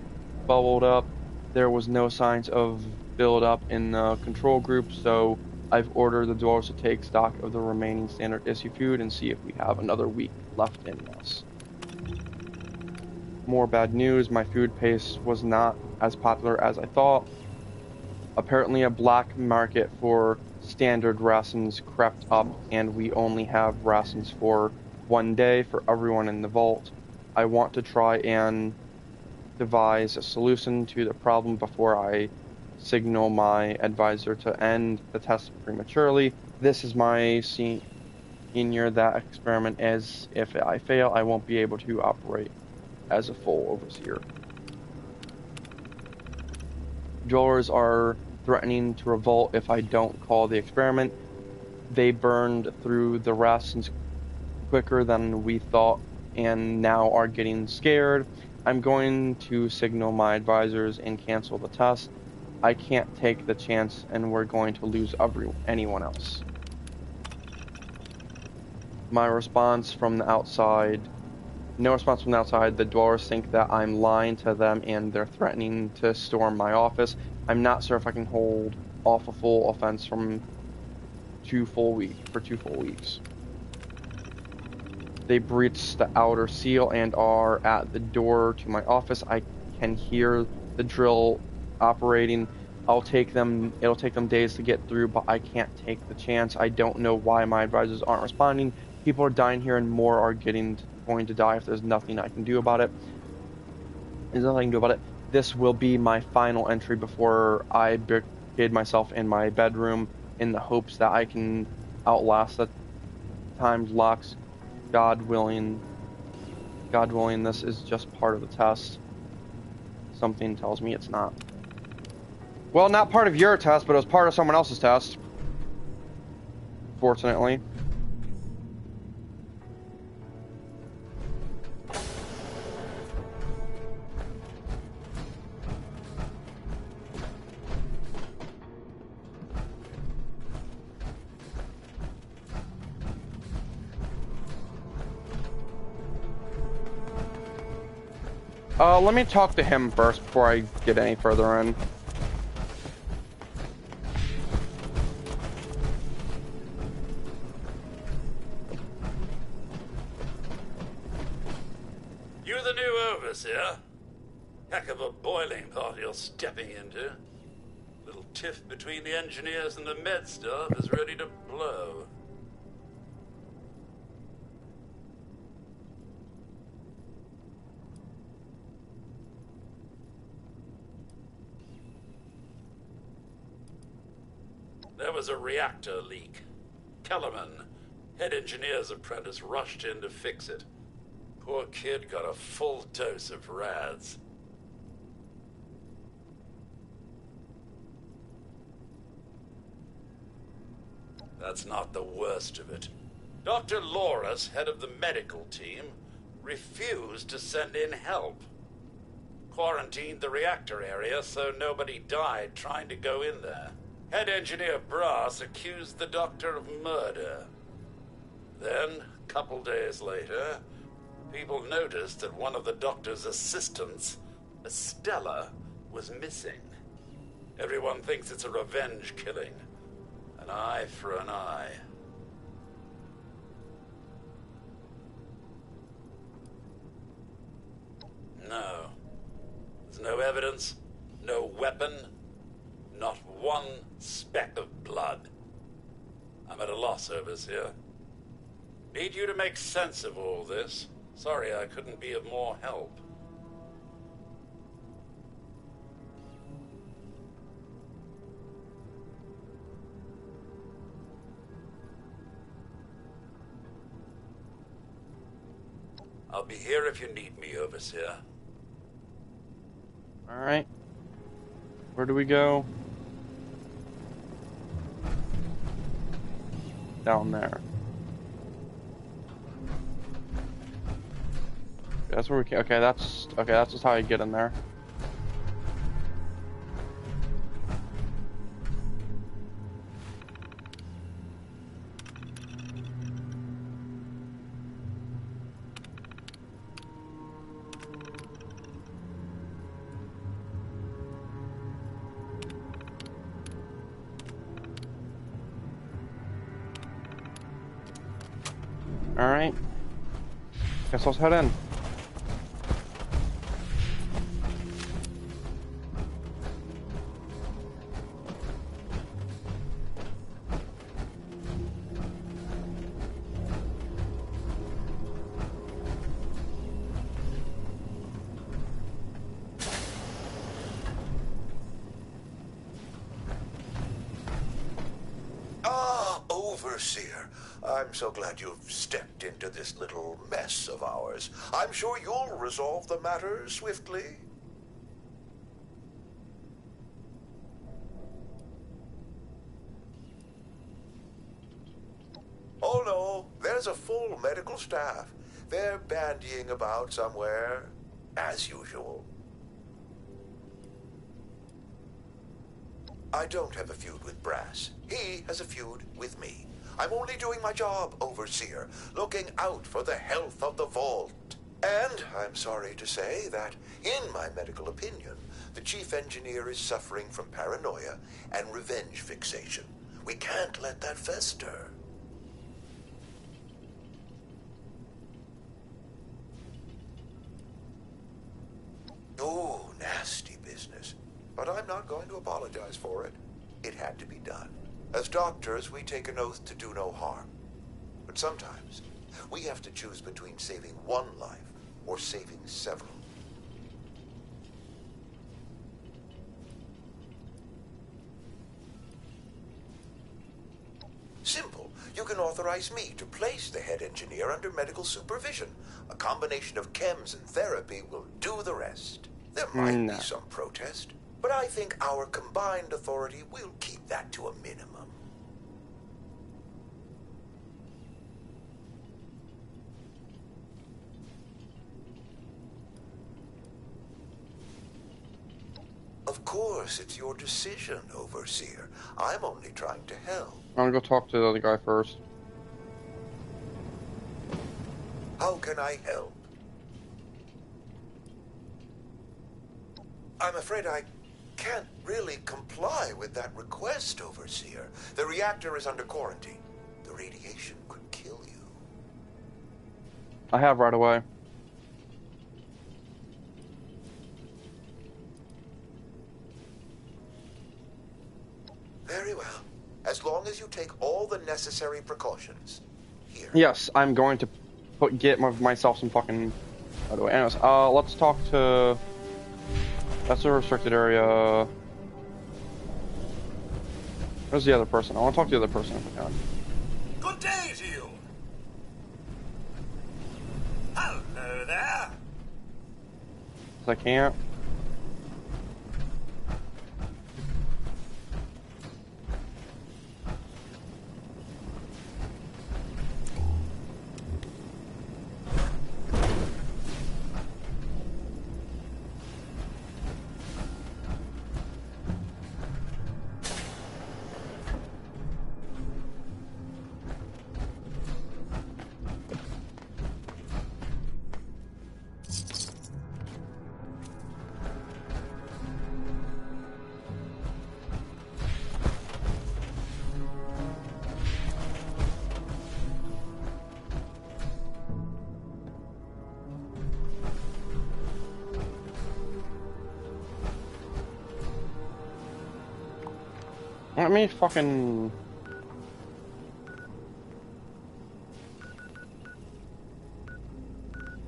bubbled up. There was no signs of build-up in the control group, so I've ordered the dwellers to take stock of the remaining standard issue food and see if we have another week left in us. More bad news. My food paste was not as popular as I thought. Apparently a black market for standard rations crept up, and we only have rations for 1 day for everyone in the vault. I want to try and devise a solution to the problem before I signal my advisor to end the test prematurely. This is my senior that experiment, as if I fail, I won't be able to operate as a full overseer. Dwellers are threatening to revolt if I don't call the experiment. They burned through the rations quicker than we thought and now are getting scared. I'm going to signal my advisors and cancel the test. I can't take the chance, and we're going to lose anyone else. My response from the outside. No response from the outside. The dwellers think that I'm lying to them and they're threatening to storm my office. I'm not sure if I can hold off a full offense for 2 full weeks. They breached the outer seal and are at the door to my office. I can hear the drill operating. It'll take them days to get through, but I can't take the chance. I don't know why my advisors aren't responding. People are dying here and more are going to die if there's nothing I can do about it. There's nothing I can do about it. This will be my final entry before I barricade myself in my bedroom in the hopes that I can outlast the time's locks. God willing, this is just part of the test. Something tells me it's not. Well, not part of your test, but it was part of someone else's test. Fortunately. Let me talk to him first before I get any further in.
You the new overseer? Heck of a boiling pot you're stepping into. Little tiff between the engineers and the med staff is ready to blow. There was a reactor leak. Kellerman, head engineer's apprentice, rushed in to fix it. Poor kid got a full dose of rads. That's not the worst of it. Dr. Laura's head of the medical team refused to send in help. Quarantined the reactor area so nobody died trying to go in there. Head engineer Brass accused the doctor of murder. Then, a couple days later, people noticed that one of the doctor's assistants, Estella, was missing. Everyone thinks it's a revenge killing. An eye for an eye. No. no evidence, no weapon, not one speck of blood. I'm at a loss, Overseer. Need you to make sense of all this. Sorry I couldn't be of more help. I'll be here if you need me, Overseer.
Alright. Where do we go? Down there. That's where we can. Okay, that's just how you get in there. Alright. Guess let's head in.
Overseer, I'm so glad you've stepped into this little mess of ours. I'm sure you'll resolve the matter swiftly. Oh no, there's a full medical staff. They're bandying about somewhere, as usual. I don't have a feud with Brass. He has a feud with me. I'm only doing my job, Overseer, looking out for the health of the vault. And I'm sorry to say that, in my medical opinion, the chief engineer is suffering from paranoia and revenge fixation. We can't let that fester. Oh, nasty business. But I'm not going to apologize for it. It had to be done. As doctors, we take an oath to do no harm. But sometimes, we have to choose between saving one life or saving several. Simple. You can authorize me to place the head engineer under medical supervision. A combination of chems and therapy will do the rest. There might be some protest, but I think our combined authority will keep that to a minimum. Of course, it's your decision, Overseer. I'm only trying to help.
I'm gonna go talk to the other guy first.
How can I help? I'm afraid I can't really comply with that request, Overseer. The reactor is under quarantine. The radiation could kill you.
I have right away.
Very well. As long as you take all the necessary precautions. Here.
Yes, I'm going to get myself some fucking. By the way, anyways, let's talk to. That's a restricted area. Where's the other person? I want to talk to the other person if I can.
Good day to you. Hello there.
'Cause I can't. Let me fucking...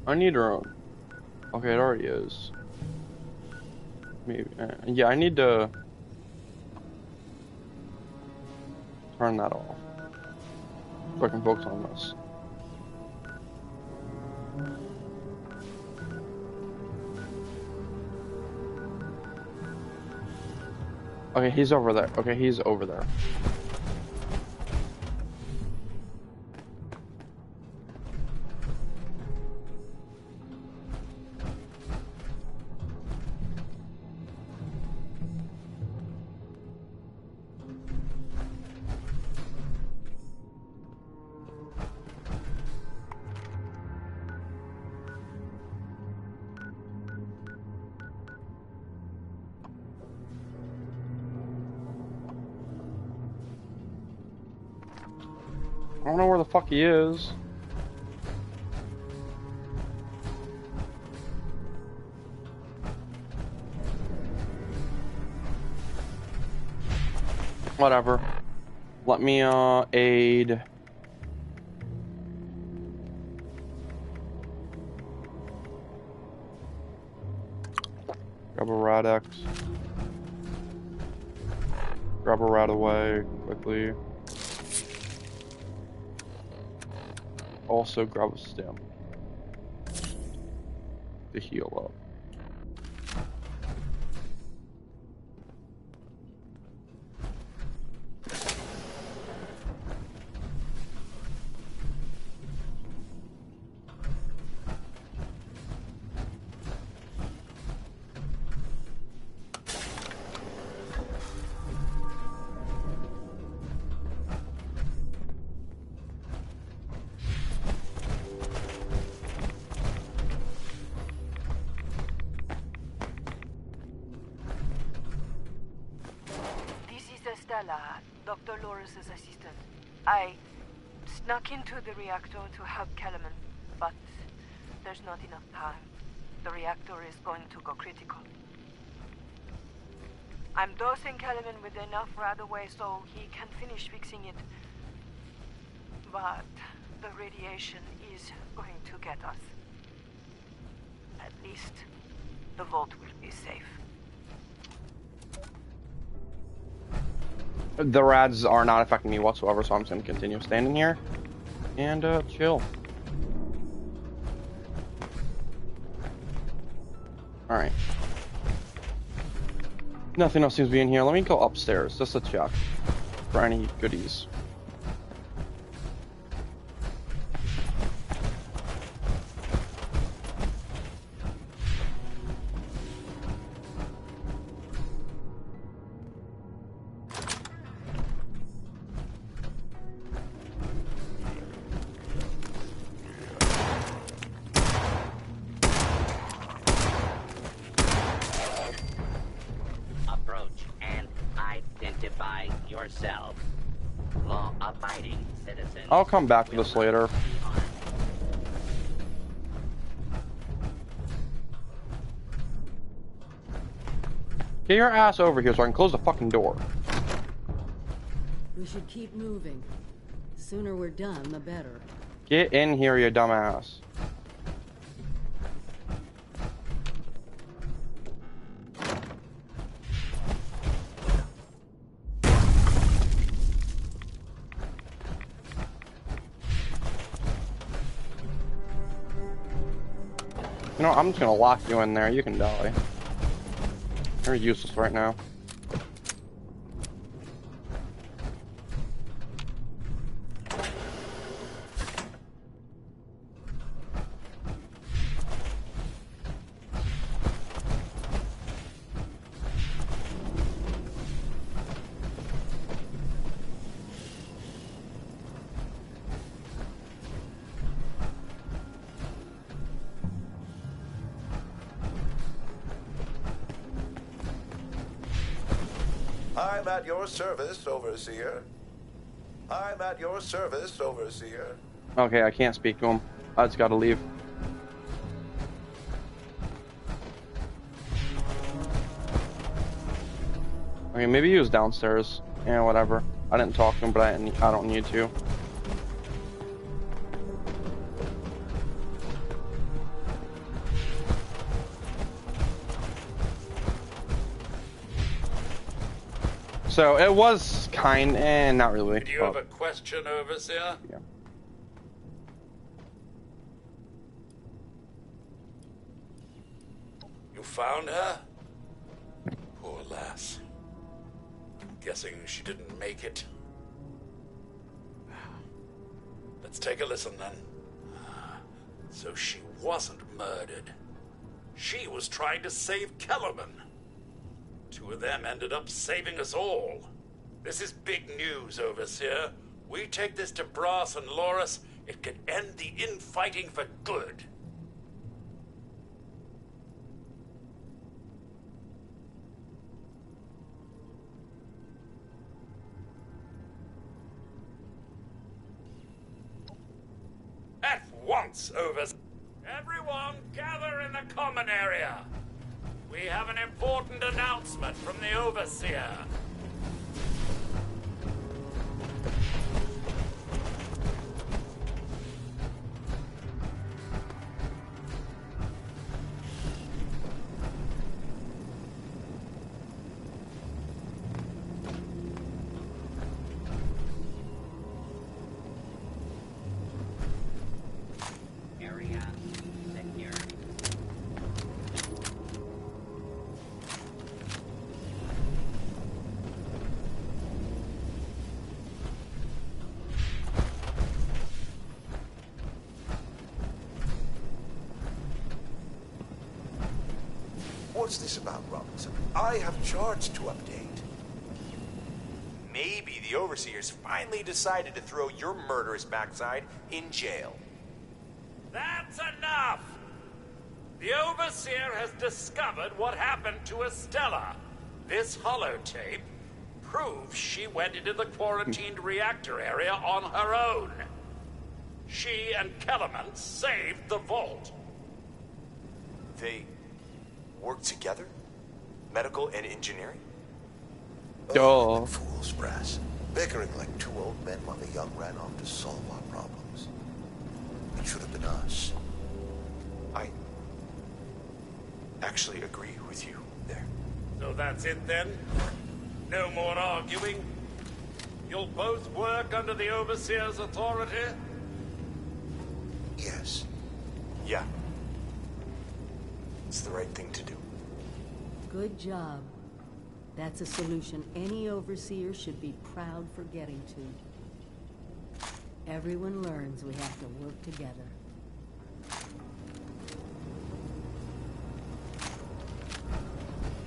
I need her own. Okay, it already is. Maybe. Yeah, I need to turn that off so I can focus on this. Okay, he's over there. Okay, he's over there. I don't know where the fuck he is. Whatever. Let me aid. Grab a Radex. Grab a rat away quickly. Also grab a stem to heal up.
Dr. Loris' assistant. I snuck into the reactor to help Kellerman, but there's not enough time. The reactor is going to go critical. I'm dosing Kellerman with enough right away so he can finish fixing it. But the radiation is going to get us. At least the vault will be safe.
The rads are not affecting me whatsoever, so I'm just gonna continue standing here and chill. Alright. Nothing else seems to be in here. Let me go upstairs just to check for any goodies. I'll come back to this later. Get your ass over here so I can close the fucking door.
We should keep moving. Sooner we're done, the better.
Get in here, you dumbass. You know, I'm just gonna lock you in there. You can die. You're useless right now.
I'm at your service, Overseer. I'm at your service, Overseer.
Okay, I can't speak to him. I just gotta leave. Okay, maybe he was downstairs. Yeah, whatever. I didn't talk to him, but I don't need to. So it was not really.
Do you have a question, Overseer?
Yeah.
You found her? Poor lass. Guessing she didn't make it. Let's take a listen then. So she wasn't murdered. She was trying to save Kellerman. Two of them ended up saving us all. This is big news, Overseer. We take this to Brass and Loris, it could end the infighting for good. At once, Overseer. Everyone, gather in the common area. We have an important announcement from the Overseer.
Area secure.
What's this about, Robinson? I have charts to update.
Maybe the Overseers finally decided to throw your murderous backside in jail.
That's enough! The Overseer has discovered what happened to Estella. This holotape proves she went into the quarantined reactor area on her own. She and Kellerman saved the vault.
They work together? Medical and engineering?
Duh.
Fools, Brass. Bickering like two old men while the young ran off to solve our problems. It should have been us.
I actually agree with you there.
So that's it then? No more arguing? You'll both work under the Overseer's authority?
Yes.
Yeah. It's the right thing to do.
Good job. That's a solution any overseer should be proud for getting to. Everyone learns we have to work together.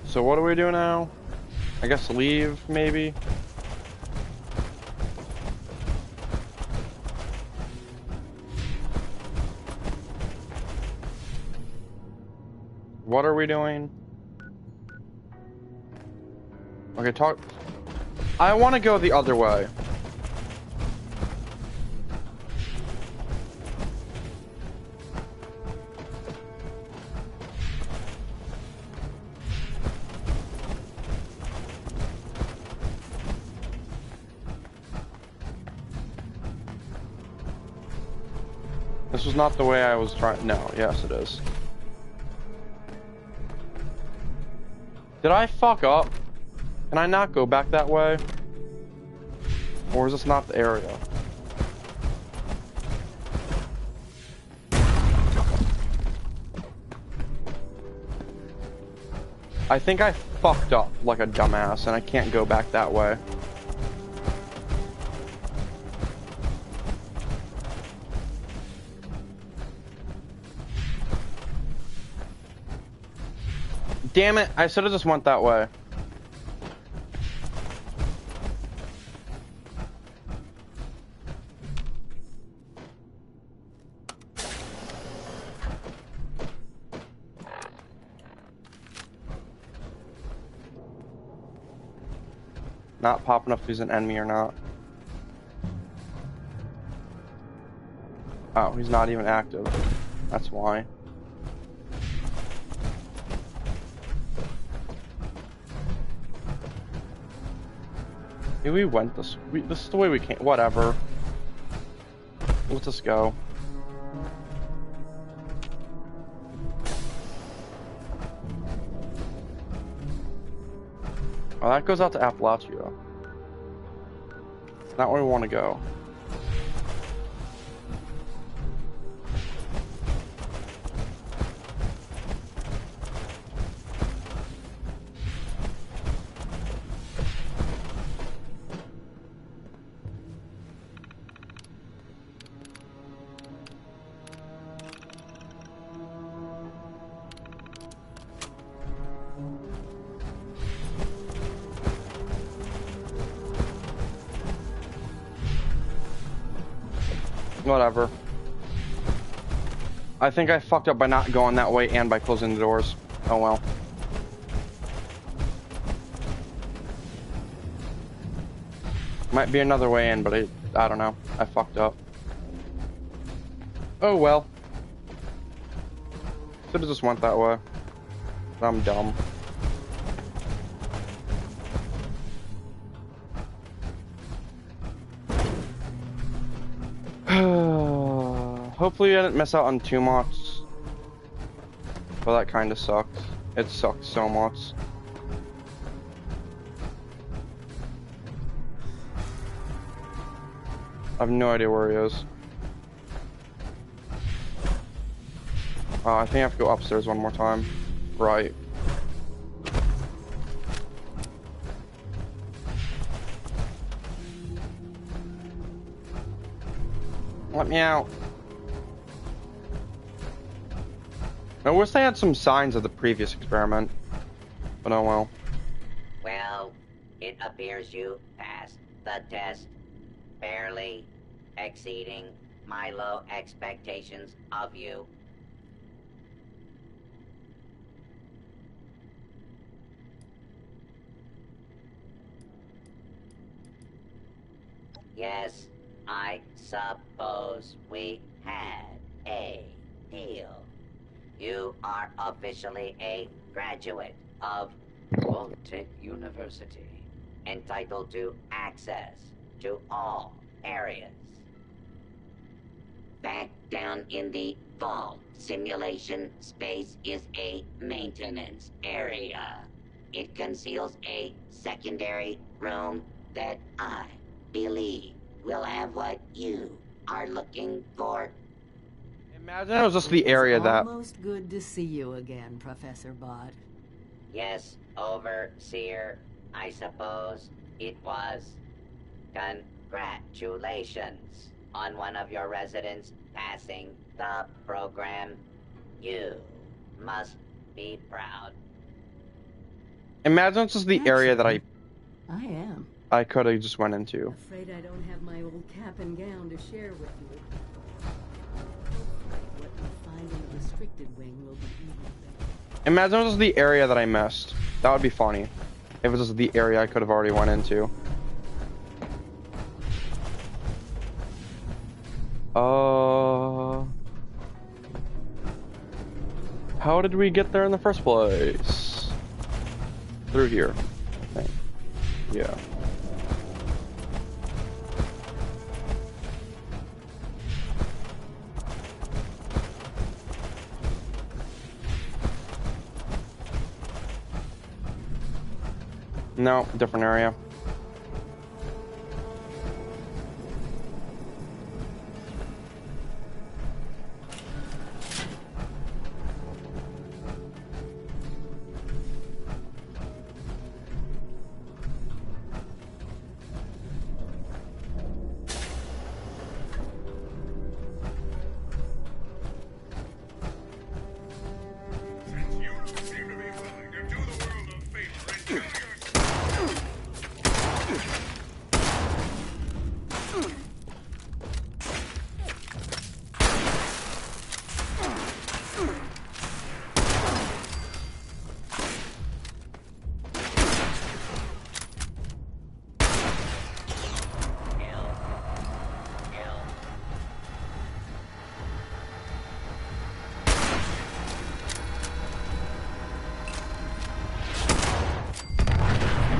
So what do we do now? I guess leave, maybe? What are we doing? Okay, talk. I want to go the other way. This was not the way I was trying. No, yes, it is. Did I fuck up? Can I not go back that way? Or is this not the area? I think I fucked up like a dumbass and I can't go back that way. Damn it, I should have just went that way. Not popping up if he's an enemy or not. Oh, he's not even active. That's why. Maybe we went this. This is the way we came. Whatever. Let's just go. Oh, that goes out to Appalachia. Not where we want to go. Whatever. I think I fucked up by not going that way and by closing the doors. Oh well. Might be another way in, but I don't know. I fucked up. Oh well. Should've just went that way. I'm dumb. Hopefully I didn't miss out on too much. Well, that kind of sucked. It sucked so much. I have no idea where he is. I think I have to go upstairs one more time. Right. Let me out. I wish they had some signs of the previous experiment, but oh well.
Well, it appears you passed the test, barely exceeding my low expectations of you. Yes, I suppose we had a deal. You are officially a graduate of Vault University, entitled to access to all areas. Back down in the vault, simulation space is a maintenance area. It conceals a secondary room that I believe will have what you are looking for.
Imagine it was just the area that...
Almost good to see you again, Professor Bott.
Yes, Overseer, I suppose it was. Congratulations on one of your residents passing the program. You must be proud.
Imagine it's just the area that
I am.
I could have just went into.
Afraid I don't have my old cap and gown to share with you. What you find in the restricted wing will be even better.
Imagine it was just the area that I missed. That would be funny. If it was just the area I could have already went into. How did we get there in the first place? Through here, I think. Yeah. No, different area.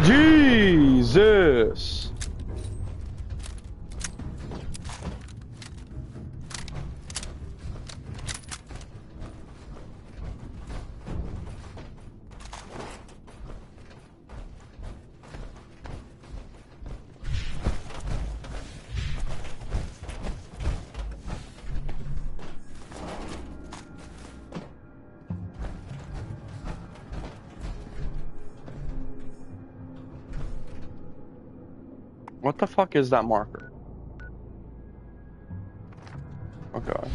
Jesus! What the fuck is that marker? Okay.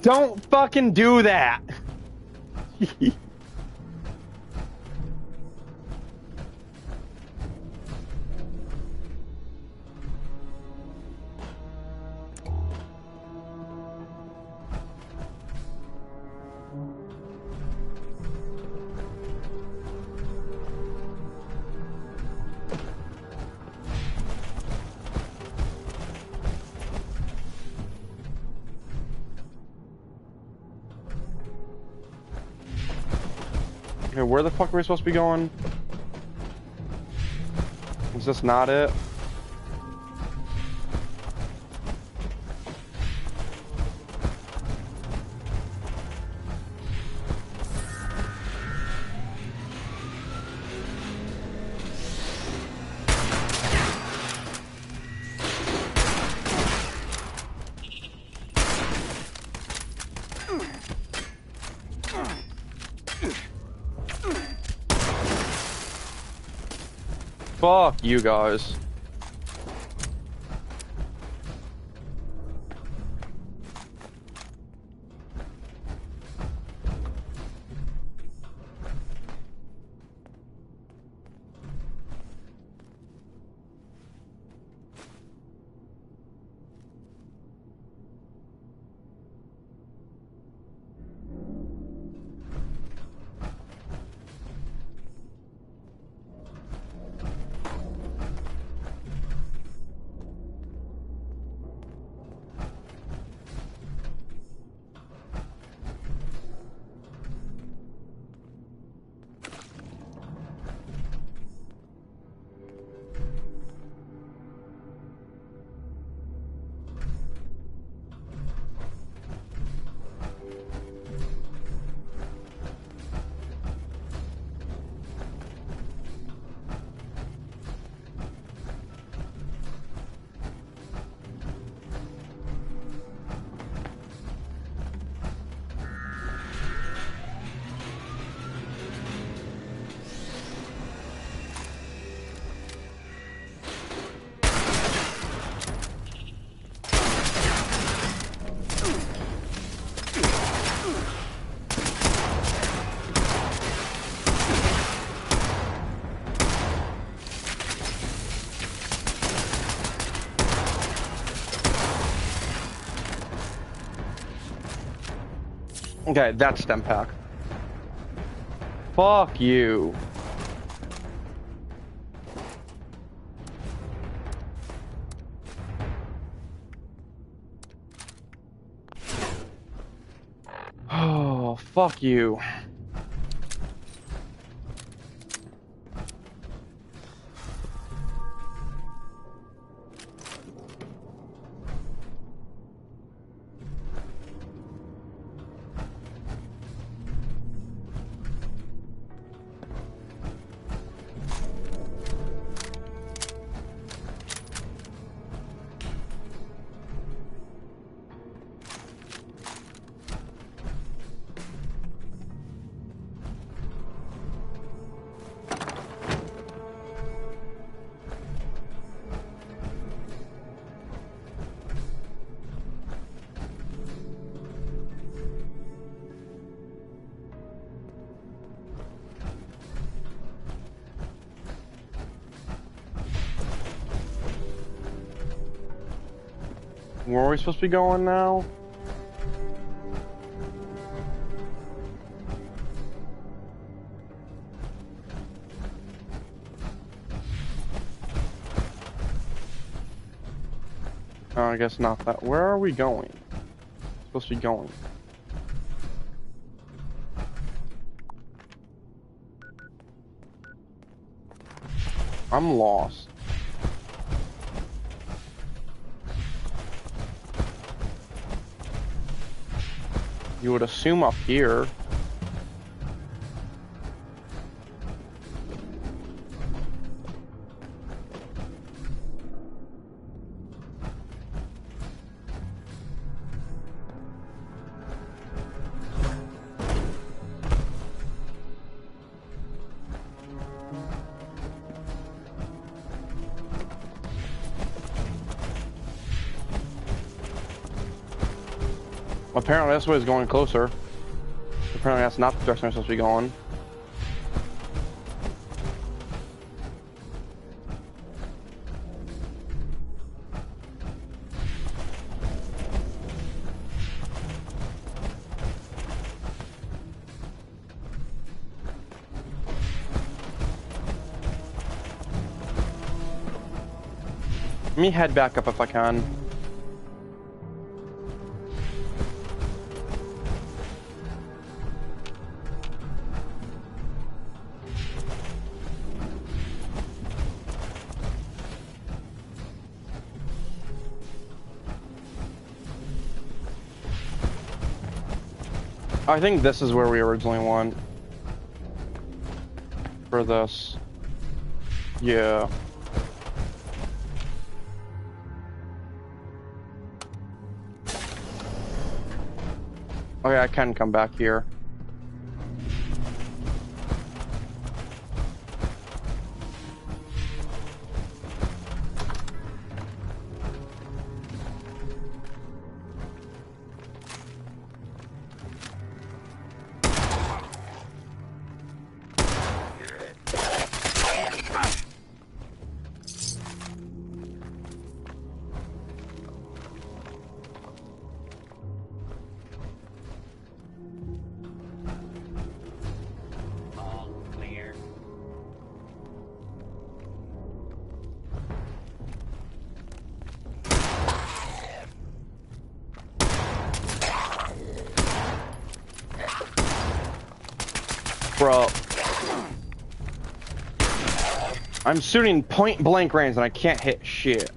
Don't fucking do that! Okay, where the fuck are we supposed to be going? Is this not it? Fuck you guys. Okay, that's stem pack. Fuck you. Oh, fuck you. Where are we supposed to be going now? Oh, I guess not that. Where are we going? Supposed to be going. I'm lost. You would assume up here. Apparently this way is going closer. Apparently that's not the direction I'm supposed to be going. Let me head back up if I can. I think this is where we originally went. For this. Yeah. Okay, I can come back here.
All clear.
Bro. I'm shooting point blank range and I can't hit shit.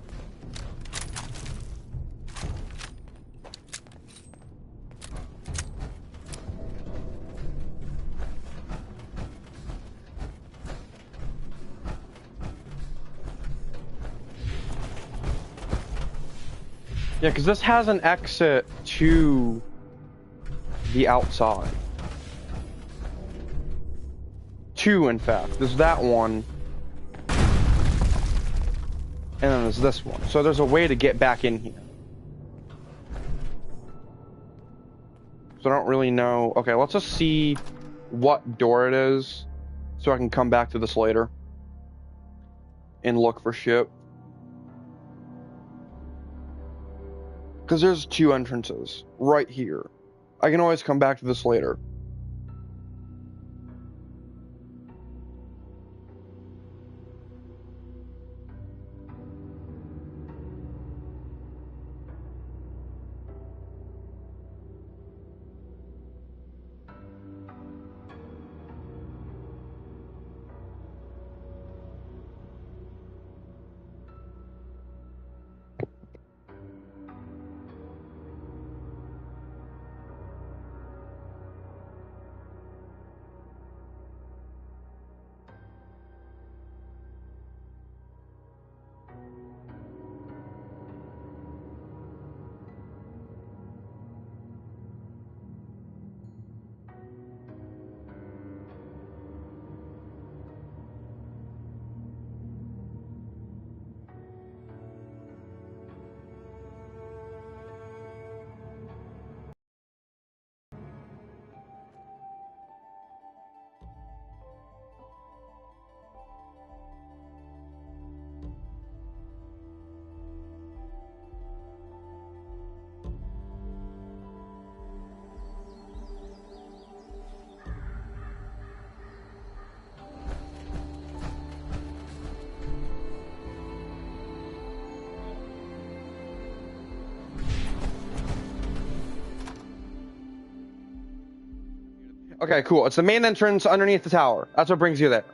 Yeah, because this has an exit to the outside. Two, in fact. There's that one. And then there's this one. So there's a way to get back in here. So I don't really know. Okay, let's just see what door it is so I can come back to this later and look for shit. Because there's two entrances right here. I can always come back to this later. Okay, cool. It's the main entrance underneath the tower. That's what brings you there.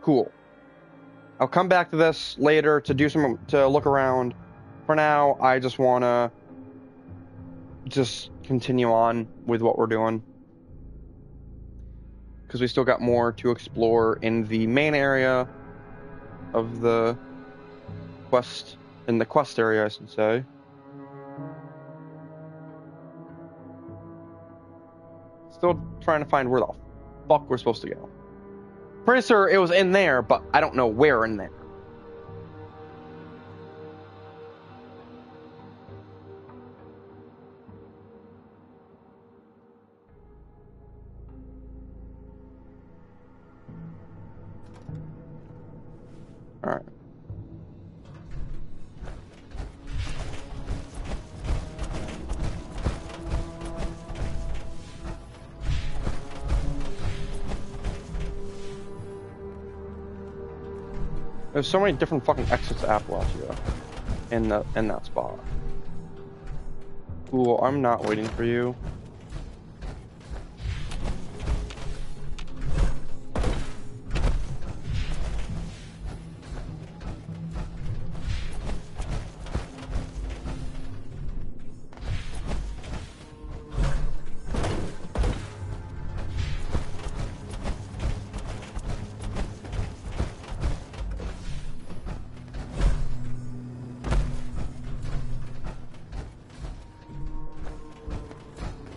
Cool. I'll come back to this later to look around. For now, I just wanna just continue on with what we're doing. Because we still got more to explore in the main area of the quest, in the quest area, I should say. Still trying to find where the fuck we're supposed to go. Pretty sure it was in there, but I don't know where in there. Alright. There's so many different fucking exits to Appalachia in that spot. Cool, I'm not waiting for you.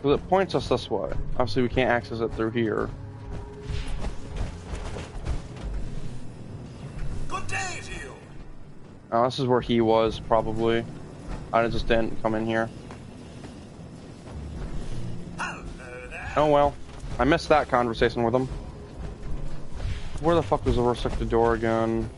Because it points us this way. Obviously, we can't access it through here.
Good day to you.
Oh, this is where he was, probably. I just didn't come in here.
Hello there.
Oh well. I missed that conversation with him. Where the fuck was the restricted door again?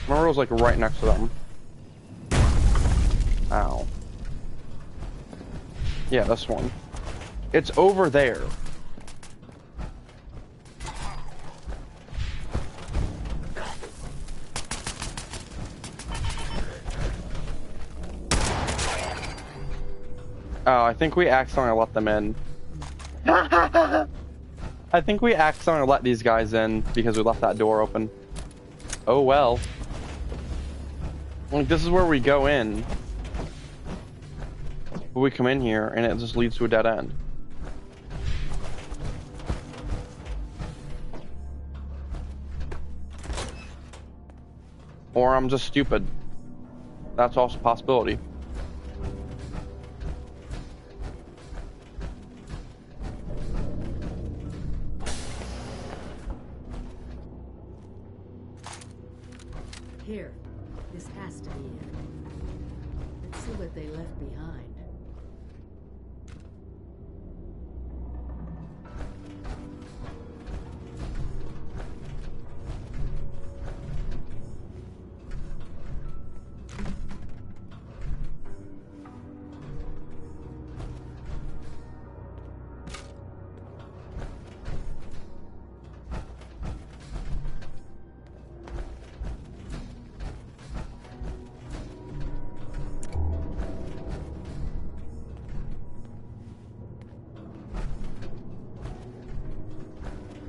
Remember it was like right next to them. Ow. Yeah, this one. It's over there. Oh, I think we accidentally let them in. I think we accidentally let these guys in because we left that door open. Oh well. Like, this is where we go in. But we come in here and it just leads to a dead end. Or I'm just stupid. That's also a possibility.
Here. This has to be it. Let's see what they left behind.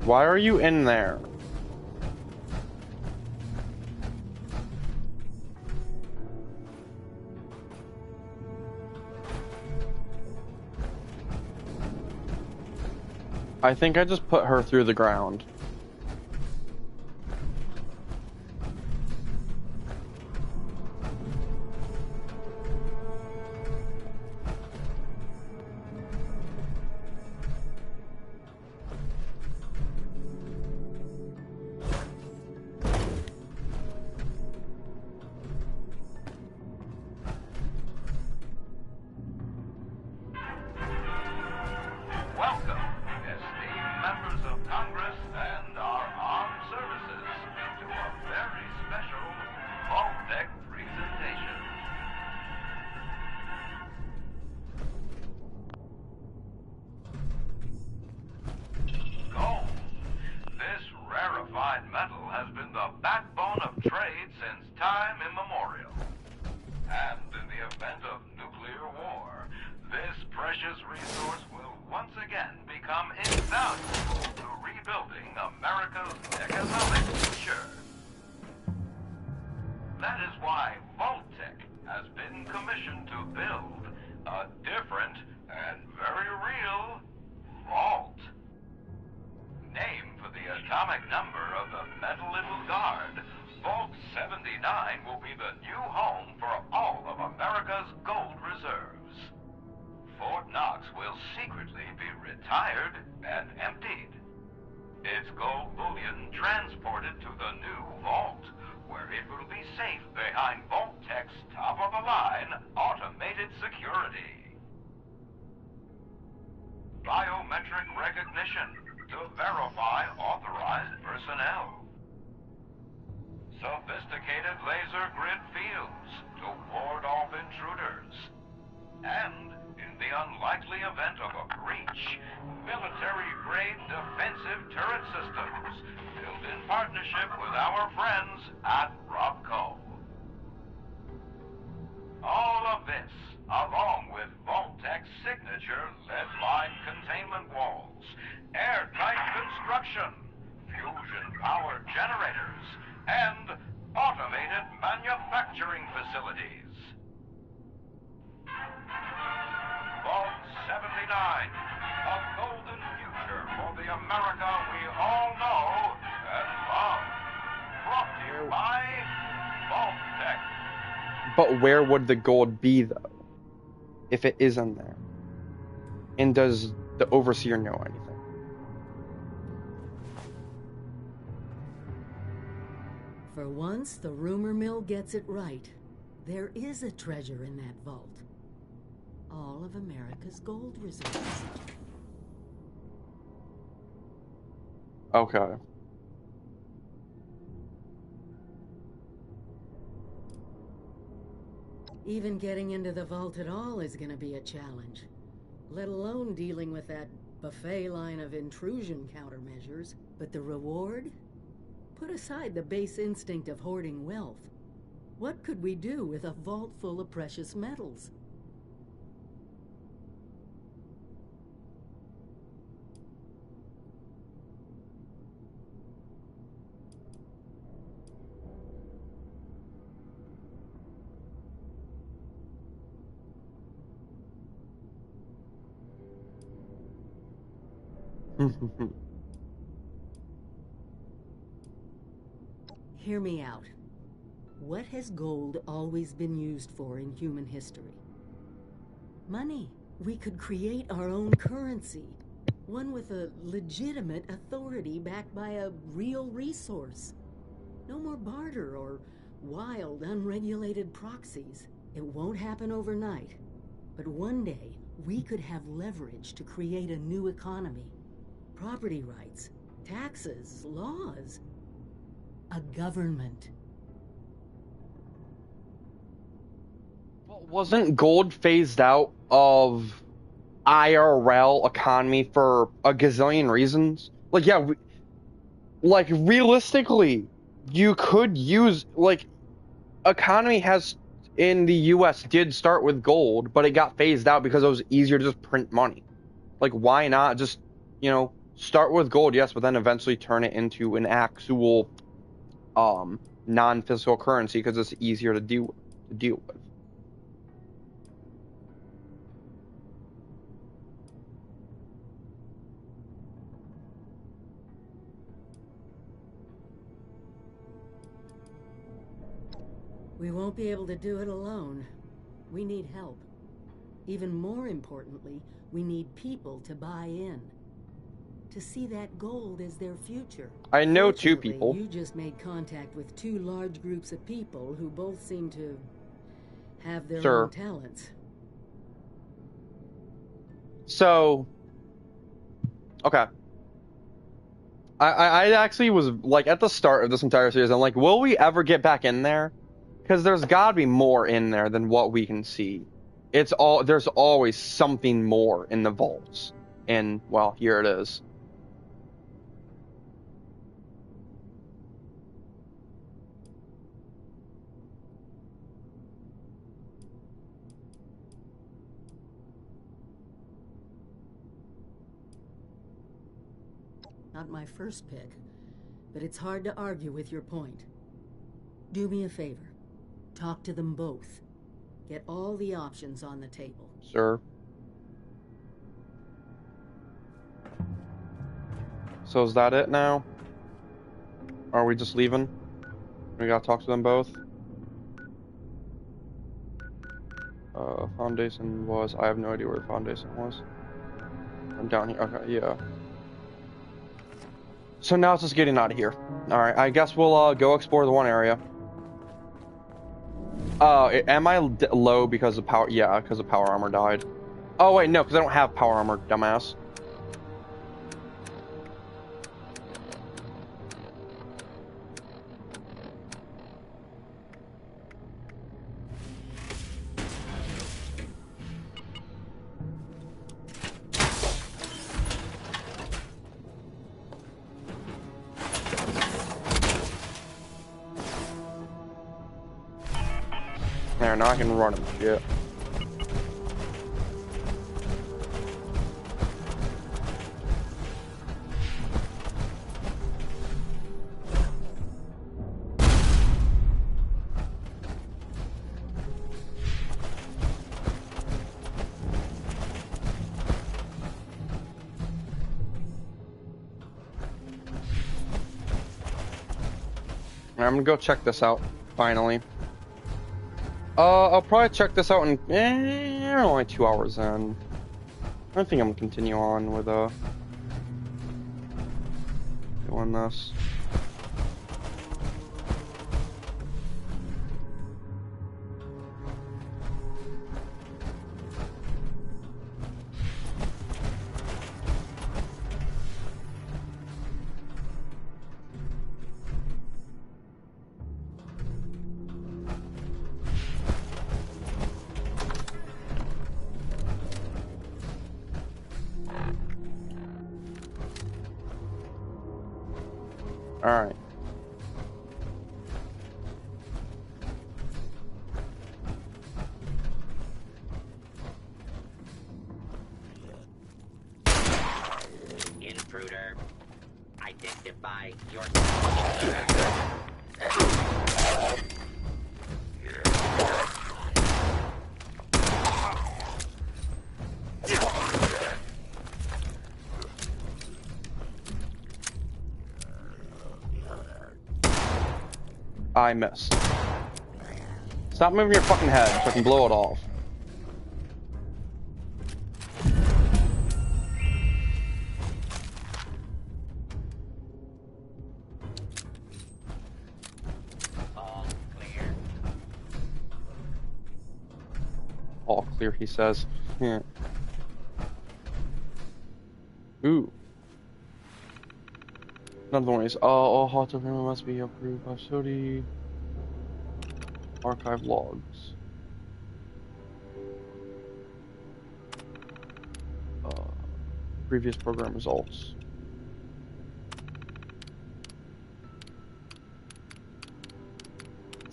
Why are you in there? I think I just put her through the ground.
Welcome, esteemed members of Congress and our armed services, to a very special Vault Deck presentation. Gold. This rarefied metal has been the backbone of trade since time immemorial. And in the event of nuclear war, this precious resource will once again become invaluable to rebuilding America's economic future. That is why Vault-Tec has been commissioned to build a different and very real vault. Named for the atomic number of the metal it will guard, Vault 79 will be the new home for all of America's gold reserves. Fort Knox will secretly be retired and emptied. Its gold bullion transported to the new vault, where it will be safe behind Vault-Tec's top-of-the-line automated security. Biometric recognition to verify authorized personnel. Sophisticated laser grid fields to ward off intruders. And, in the unlikely event of a breach, military-grade defensive turret systems built in partnership with our friends at Robco. All of this, along with Vault-Tec's signature lead-line containment walls, airtight construction, fusion-powered generators, and automated manufacturing facilities. Vault 79, a golden future for the America we all know and love. Brought to you by Vault-Tec.
But where would the gold be, though, if it isn't there? And does the Overseer know anything?
For once, the rumor mill gets it right. There is a treasure in that vault. All of America's gold reserves.
Okay.
Even getting into the vault at all is gonna be a challenge, let alone dealing with that buffet line of intrusion countermeasures. But the reward? Put aside the base instinct of hoarding wealth. What could we do with a vault full of precious metals? Hear me out. What has gold always been used for in human history? Money. We could create our own currency. One with a legitimate authority backed by a real resource. No more barter or wild, unregulated proxies. It won't happen overnight. But one day, we could have leverage to create a new economy. Property rights, taxes, laws. A government.
Wasn't gold phased out of IRL economy for a gazillion reasons? Like, yeah, like realistically, you could use, like, economy has in the US did start with gold, but it got phased out because it was easier to just print money. Like, why not just, start with gold, yes, but then eventually turn it into an actual non-physical currency because it's easier to deal with.
We won't be able to do it alone. We need help. Even more importantly, we need people to buy in. To see that gold as their future.
I know two
Fortunately,
people.
You just made contact with two large groups of people who both seem to have their
Sure.
own talents.
So, okay. I actually was, like, at the start of this entire series, I'm like, will we ever get back in there? Because there's gotta be more in there than what we can see. There's always something more in the vaults. And, well, here it is.
Not my first pick, but it's hard to argue with your point. Do me a favor. Talk to them both. Get all the options on the table.
Sure. So is that it now? Are we just leaving? We gotta talk to them both? Foundation was... I have no idea where the foundation was. I'm down here. Okay, yeah. So now it's just getting out of here. Alright, I guess we'll go explore the one area. Am I low because of power? Yeah, because of power armor died. Oh wait, no, because I don't have power armor, dumbass. There, now I can run him. Shit. I'm gonna go check this out, finally. I'll probably check this out in, only 2 hours in. I think I'm gonna continue on with, doing this. Alright.
Intruder, identify your...
I missed. Stop moving your fucking head so I can blow it off.
All clear.
All clear, he says. Yeah. Ooh. Another one is, all hot agreement must be approved by Sodi. Archive logs. Previous program results.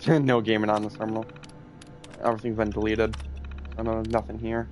No gaming on this terminal. Everything's been deleted. I know nothing here.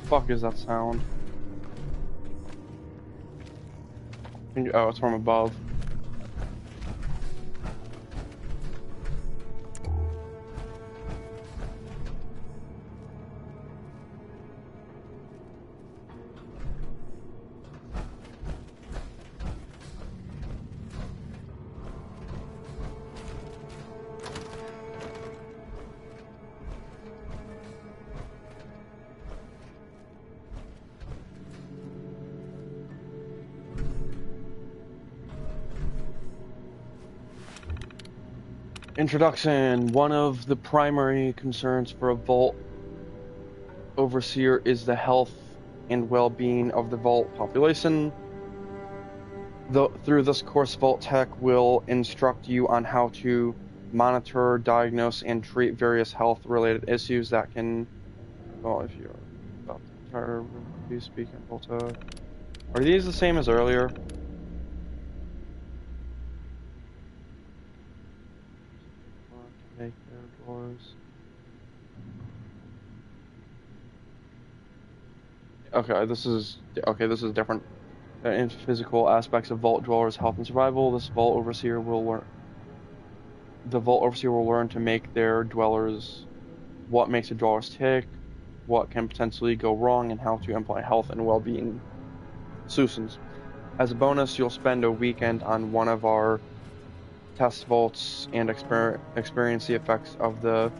Fuck is that sound? Oh, it's from above. Introduction. One of the primary concerns for a Vault Overseer is the health and well-being of the Vault population. Through this course, Vault Tech will instruct you on how to monitor, diagnose, and treat various health-related issues that can... Well, if you're about to be speaking Volta... Are these the same as earlier? Make their doors. Okay, this is different. In physical aspects of Vault Dwellers' health and survival, the Vault Overseer will learn to make their dwellers what makes a dwellers tick, what can potentially go wrong, and how to implement health and well-being solutions. As a bonus, you'll spend a weekend on one of our test vaults and experience the effects of the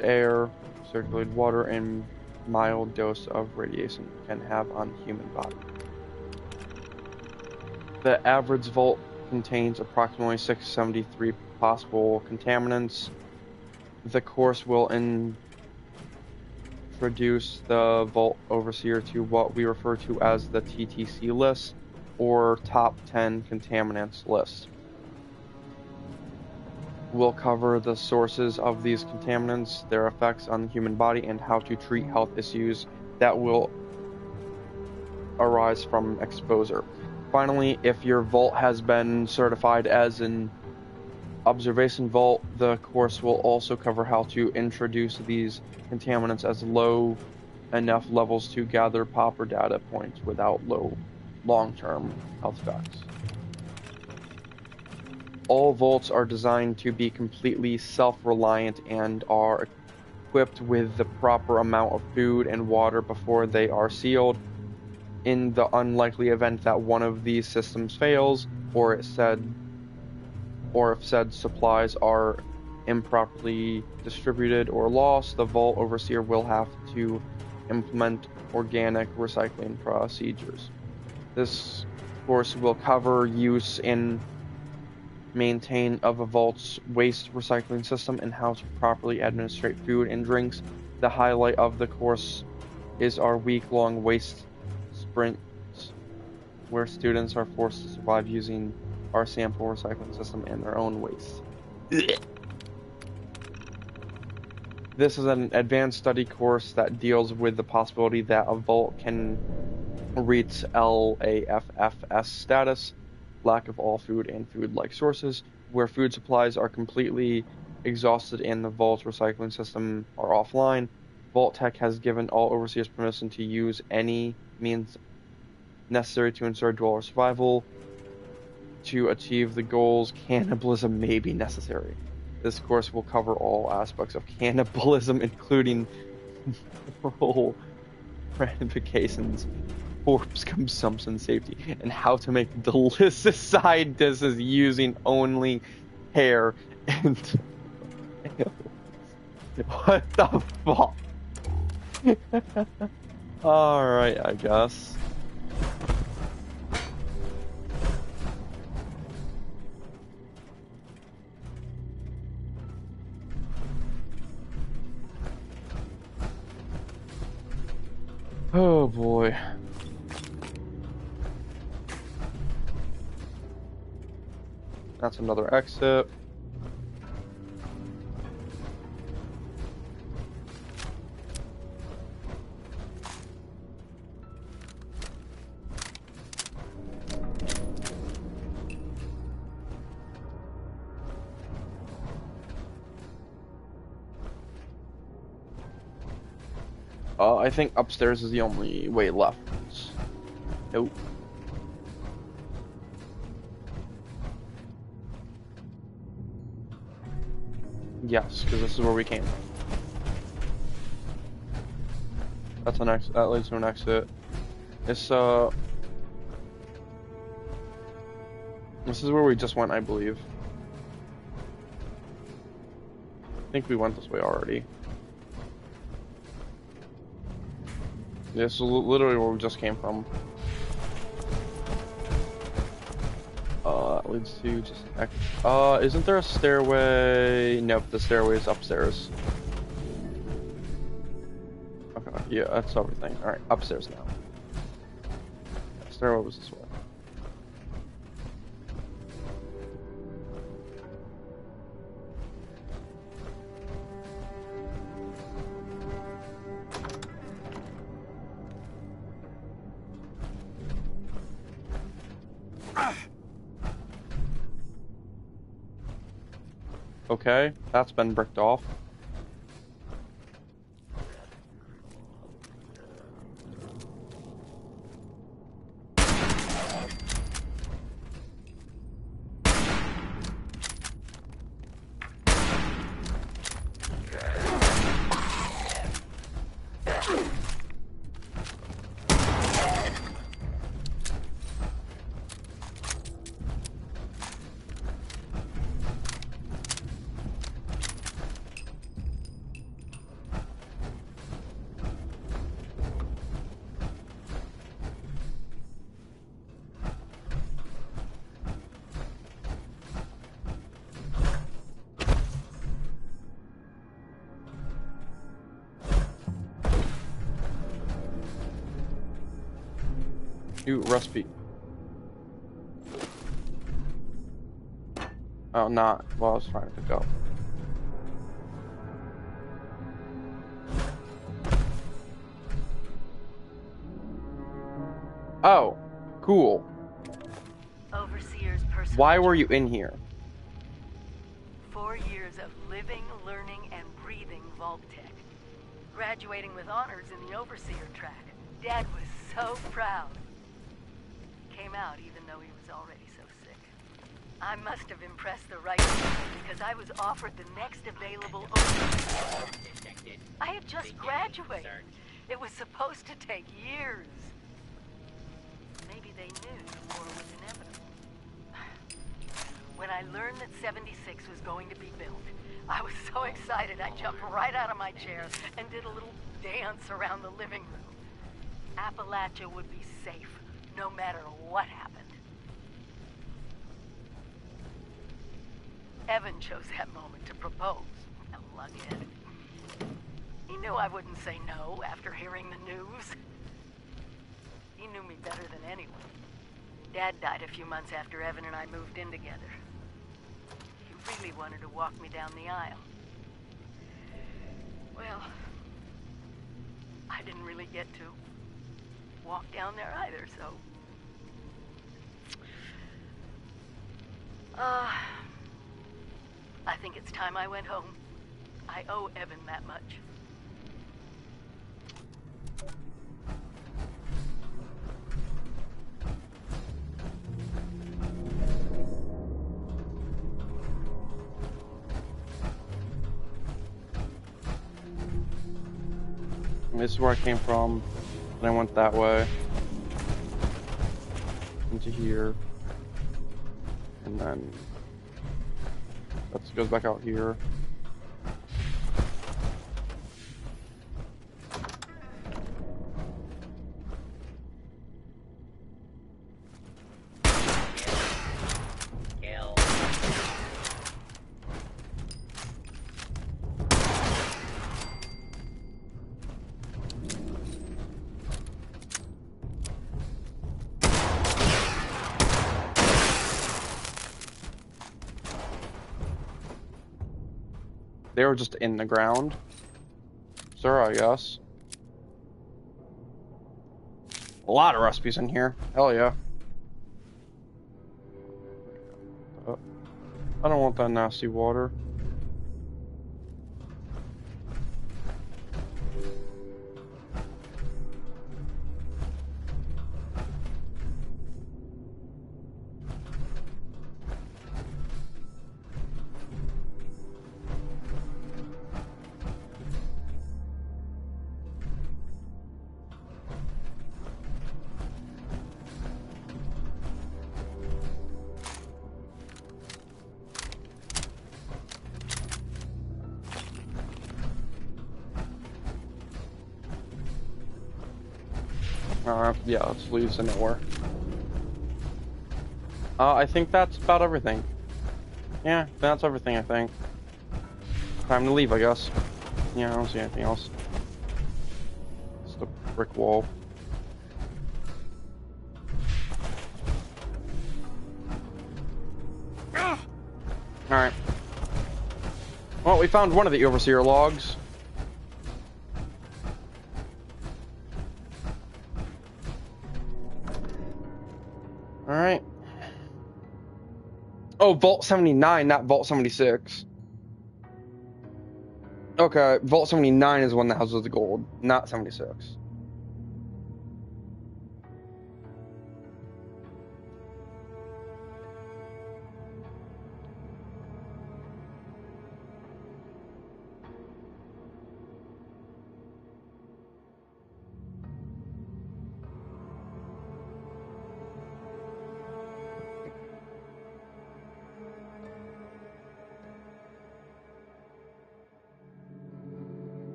air, circulated water, and mild dose of radiation can have on the human body. The average vault contains approximately 673 possible contaminants. The course will introduce the Vault Overseer to what we refer to as the TTC list, or Top 10 Contaminants list. We'll cover the sources of these contaminants, their effects on the human body, and how to treat health issues that will arise from exposure. Finally, if your vault has been certified as an observation vault, the course will also cover how to introduce these contaminants as low enough levels to gather proper data points without low long-term health effects. All vaults are designed to be completely self-reliant and are equipped with the proper amount of food and water before they are sealed. In the unlikely event that one of these systems fails, or if said supplies are improperly distributed or lost, the Vault Overseer will have to implement organic recycling procedures. This course will cover use and maintain of a vault's waste recycling system and how to properly administrate food and drinks. The highlight of the course is our week-long waste sprints, where students are forced to survive using our sample recycling system and their own waste. This is an advanced study course that deals with the possibility that a vault can reach LAFFS status, lack of all food and food-like sources, where food supplies are completely exhausted and the vault's recycling system are offline. Vault Tech has given all overseers permission to use any means necessary to ensure dweller survival. To achieve the goals, cannibalism may be necessary. This course will cover all aspects of cannibalism, including moral ramifications, corpse consumption safety, and how to make delicious side dishes using only hair and... What the fuck? Alright, I guess. Oh boy. That's another exit. I think upstairs is the only way left. Nope. Yes, because this is where we came from. That's an exit. That leads to an exit. This is where we just went, I believe. I think we went this way already. This is literally where we just came from. that leads to just isn't there a stairway? Nope, the stairway is upstairs. Okay, yeah, that's everything. Alright, upstairs now. Stairway was this way. Okay, that's been bricked off. New recipe. Oh, not what I was trying to pick up. Oh, cool.
Overseer's personal.
Why were you in here?
4 years of living, learning, and breathing Vault Tech. Graduating with honors in the Overseer track. Dad was so proud. Came out even though he was already so sick. I must have impressed the right people because I was offered the next available Overseer. I had just graduated. It was supposed to take years. Maybe they knew war was inevitable. When I learned that 76 was going to be built, I was so excited I jumped right out of my chair and did a little dance around the living room. Appalachia would be safe, no matter what happened. Evan chose that moment to propose. A luckhead. He knew I wouldn't say no after hearing the news. He knew me better than anyone. Dad died a few months after Evan and I moved in together. He really wanted to walk me down the aisle. Well, I didn't really get to walk down there either, so... I think it's time I went home. I owe Evan that much.
This is where I came from, and I went that way into here, and then that goes back out here. They were just in the ground. Sir, I guess. A lot of recipes in here. Hell yeah. I don't want that nasty water. Yeah, let's leave to nowhere. I think that's about everything. Yeah, that's everything, I think. Time to leave, I guess. Yeah, I don't see anything else. Just a brick wall. Alright. Well, we found one of the Overseer logs. Alright. Oh, Vault 79, not Vault 76. Okay, Vault 79 is the one that houses the gold, not 76.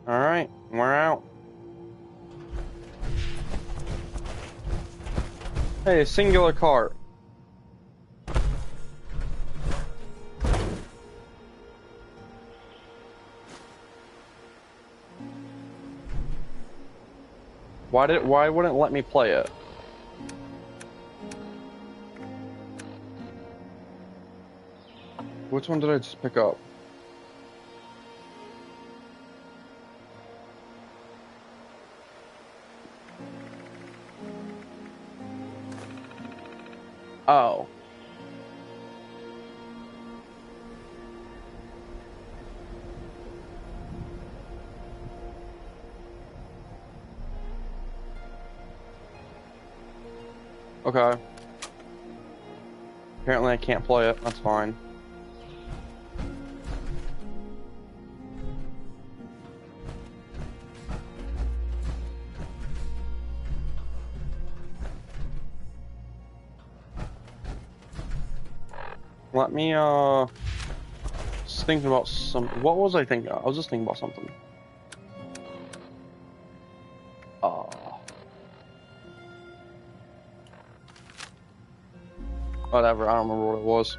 Alright, we're out. Hey, singular cart. Why wouldn't it let me play it? Which one did I just pick up? Oh. Okay. Apparently I can't play it, that's fine. Let me, just thinking about what was I thinking? I was just thinking about something. Whatever, I don't remember what it was.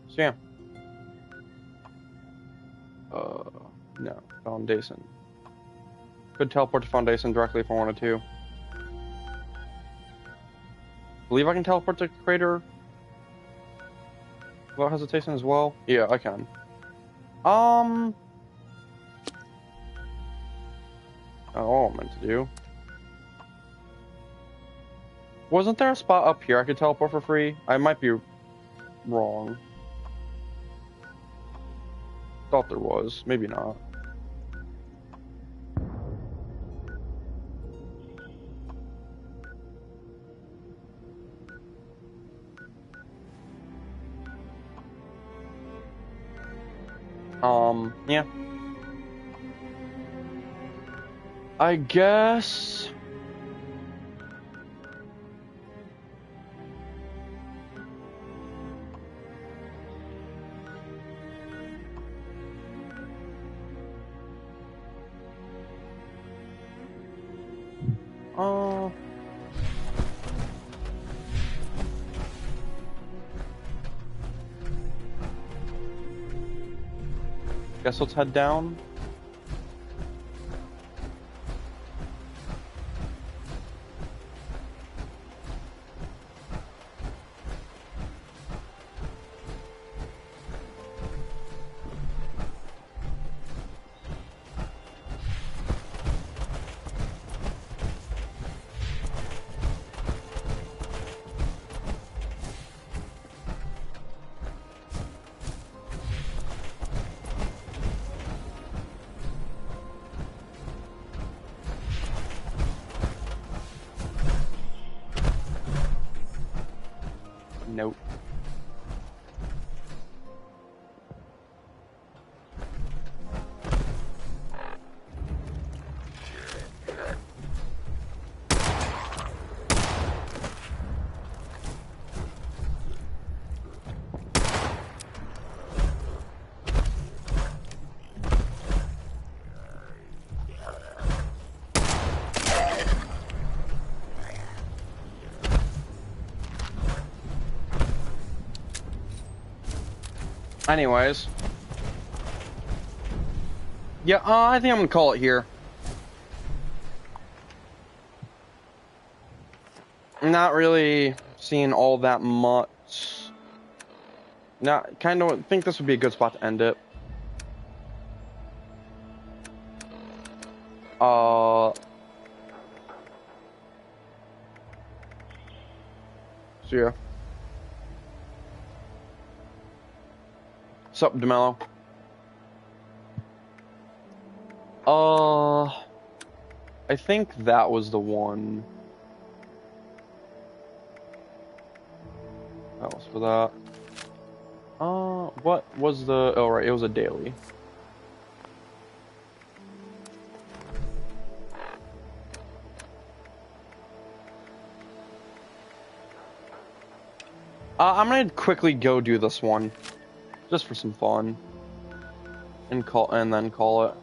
So yeah. No, Foundation. Could teleport to Foundation directly if I wanted to. Believe I can teleport to Crater without hesitation as well? Yeah, I can. All I'm meant to do. Wasn't there a spot up here I could teleport for free? I might be wrong. Thought there was. Maybe not. Yeah. I guess... Guess let's head down. Nope. Anyways. Yeah, I think I'm gonna call it here. I'm not really seeing all that much. Not kind of think this would be a good spot to end it. So yeah. Sup, DeMello? I think that was the one. That was for that. What was the... Oh, right, it was a daily. I'm gonna quickly go do this one. Just for some fun. And then call it.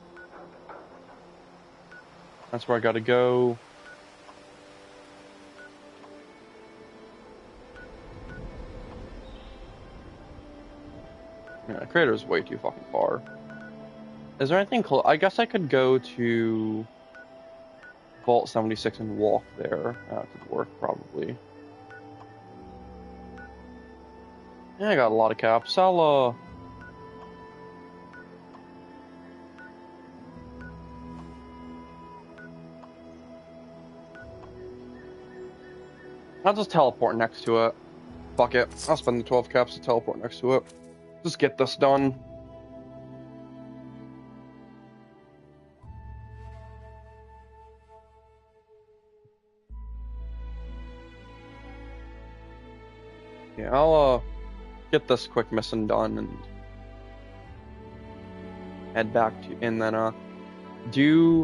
That's where I gotta go. Yeah, Crater is way too fucking far. Is there anything close? I guess I could go to Vault 76 and walk there. That could work, probably. Yeah, I got a lot of caps. I'll just teleport next to it. Fuck it. I'll spend the 12 caps to teleport next to it. Just get this done. Yeah, I'll get this quick mission done and head back to, and then and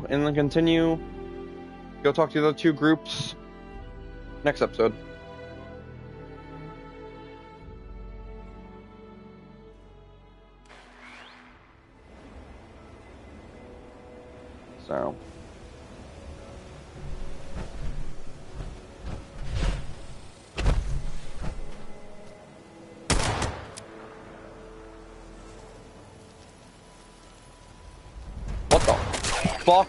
then continue. Go talk to the other two groups next episode. So. What the fuck?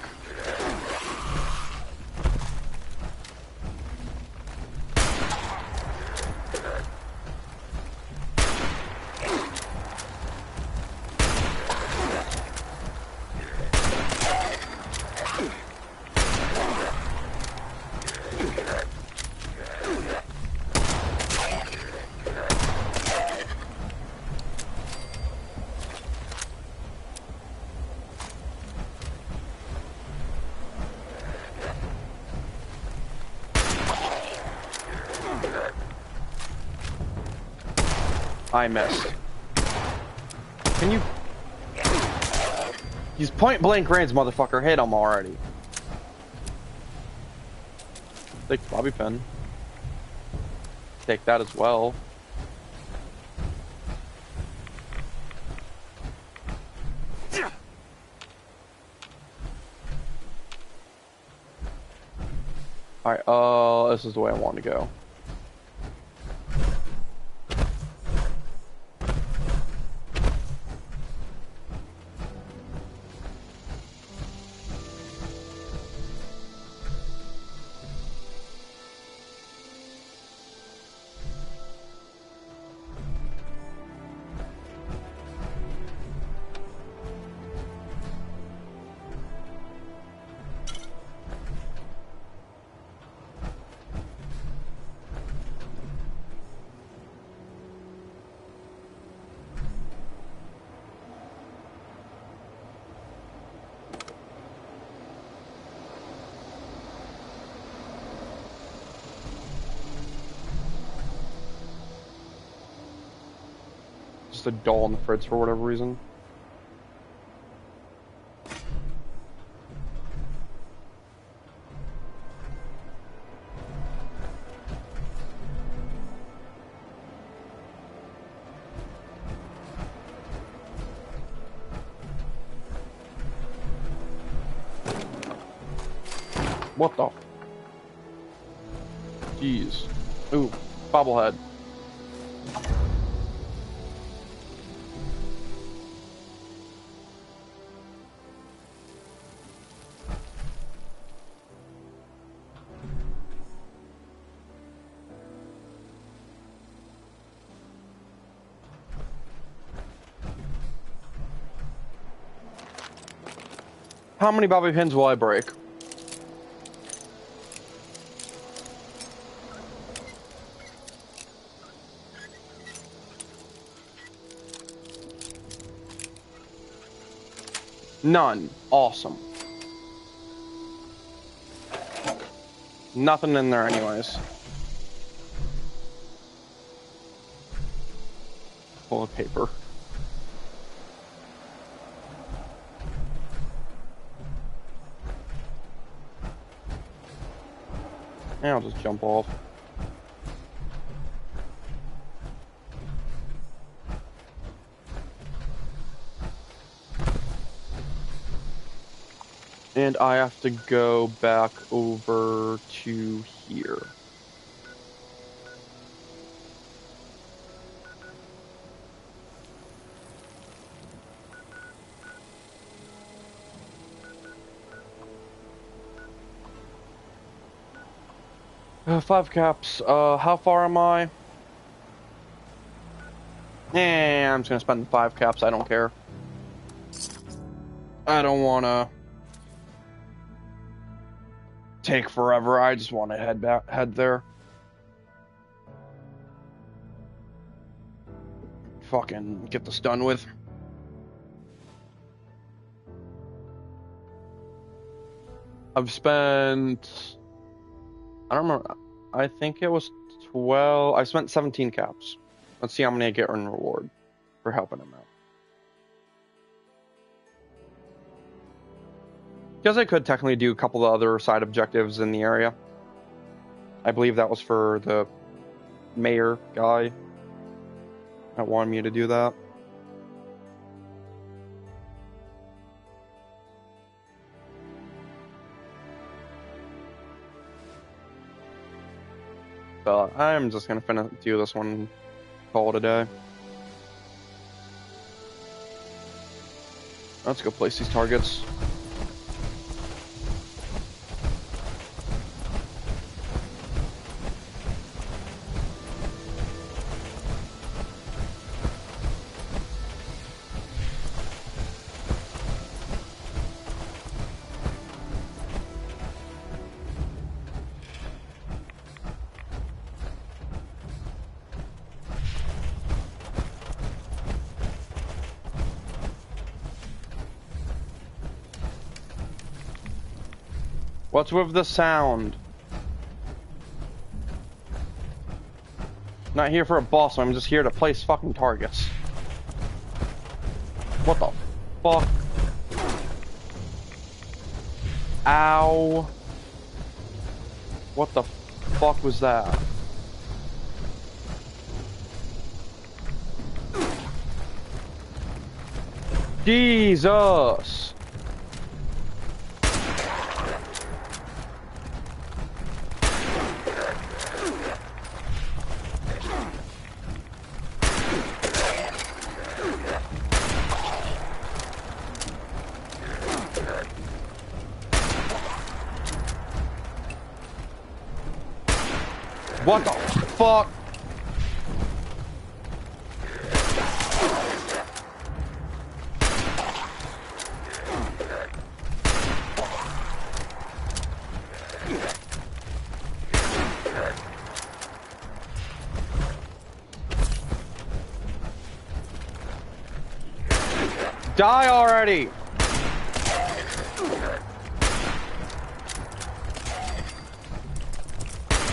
I missed. Can you... He's point blank range, motherfucker. Hit him already. Take Bobby Pin. Take that as well. Alright, this is the way I want to go. so dull in the fridge for whatever reason. What the? Jeez. Ooh, bobblehead. How many bobby pins will I break? None. Awesome. Nothing in there anyways. Full of paper. Yeah, I'll just jump off. And I have to go back over to here. Five caps. How far am I? I'm just gonna spend the 5 caps. I don't care. I don't wanna take forever. I just want to head there. Fucking get this done with. I've spent, I don't remember, I think it was 12, I spent 17 caps. Let's see how many I get in reward for helping him out. Because I could technically do a couple of other side objectives in the area. I believe that was for the mayor guy that wanted me to do that. But I'm just gonna do this one, call it a day. Let's go place these targets. What's with the sound? Not here for a boss, I'm just here to place fucking targets. What the fuck? Ow. What the fuck was that? Jesus! What the fuck? Die already!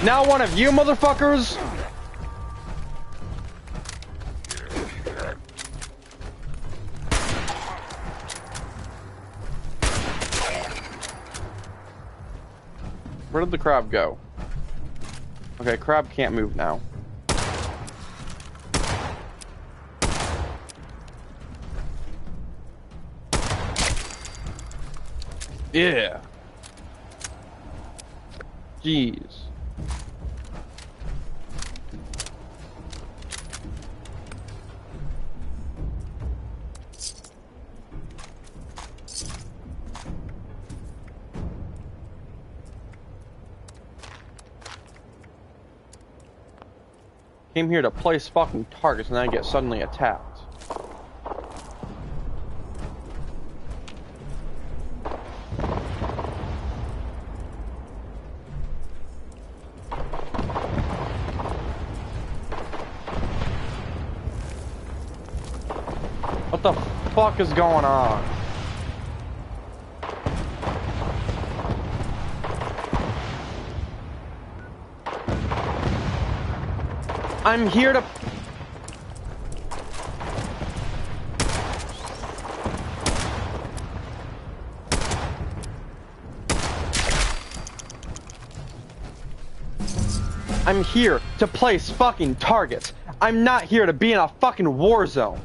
Now one of you motherfuckers! Where did the crab go? Okay, crab can't move now. Yeah. Jeez. Came here to place fucking targets and then I get suddenly attacked. What the fuck is going on? I'm here to... I'm here to place fucking targets. I'm not here to be in a fucking war zone.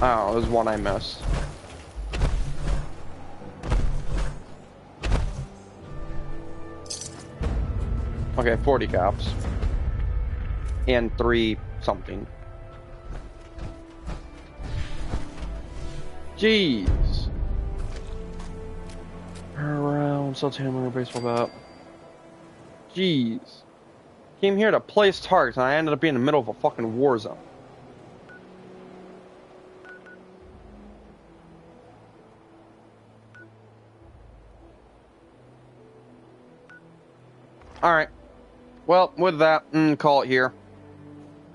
Oh, there's one I missed. Okay, 40 caps. And 3 something. Jeez. Around, sledgehammer, baseball bat. Jeez. Came here to place targets and I ended up being in the middle of a fucking war zone. Alright. Well, with that, call it here.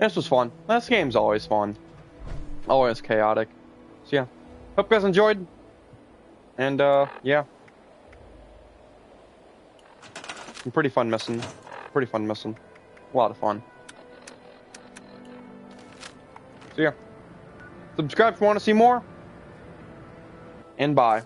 This was fun. This game's always fun. Always chaotic. So yeah. Hope you guys enjoyed. And, yeah. Pretty fun mission. Pretty fun mission. A lot of fun. So yeah. Subscribe if you want to see more. And bye.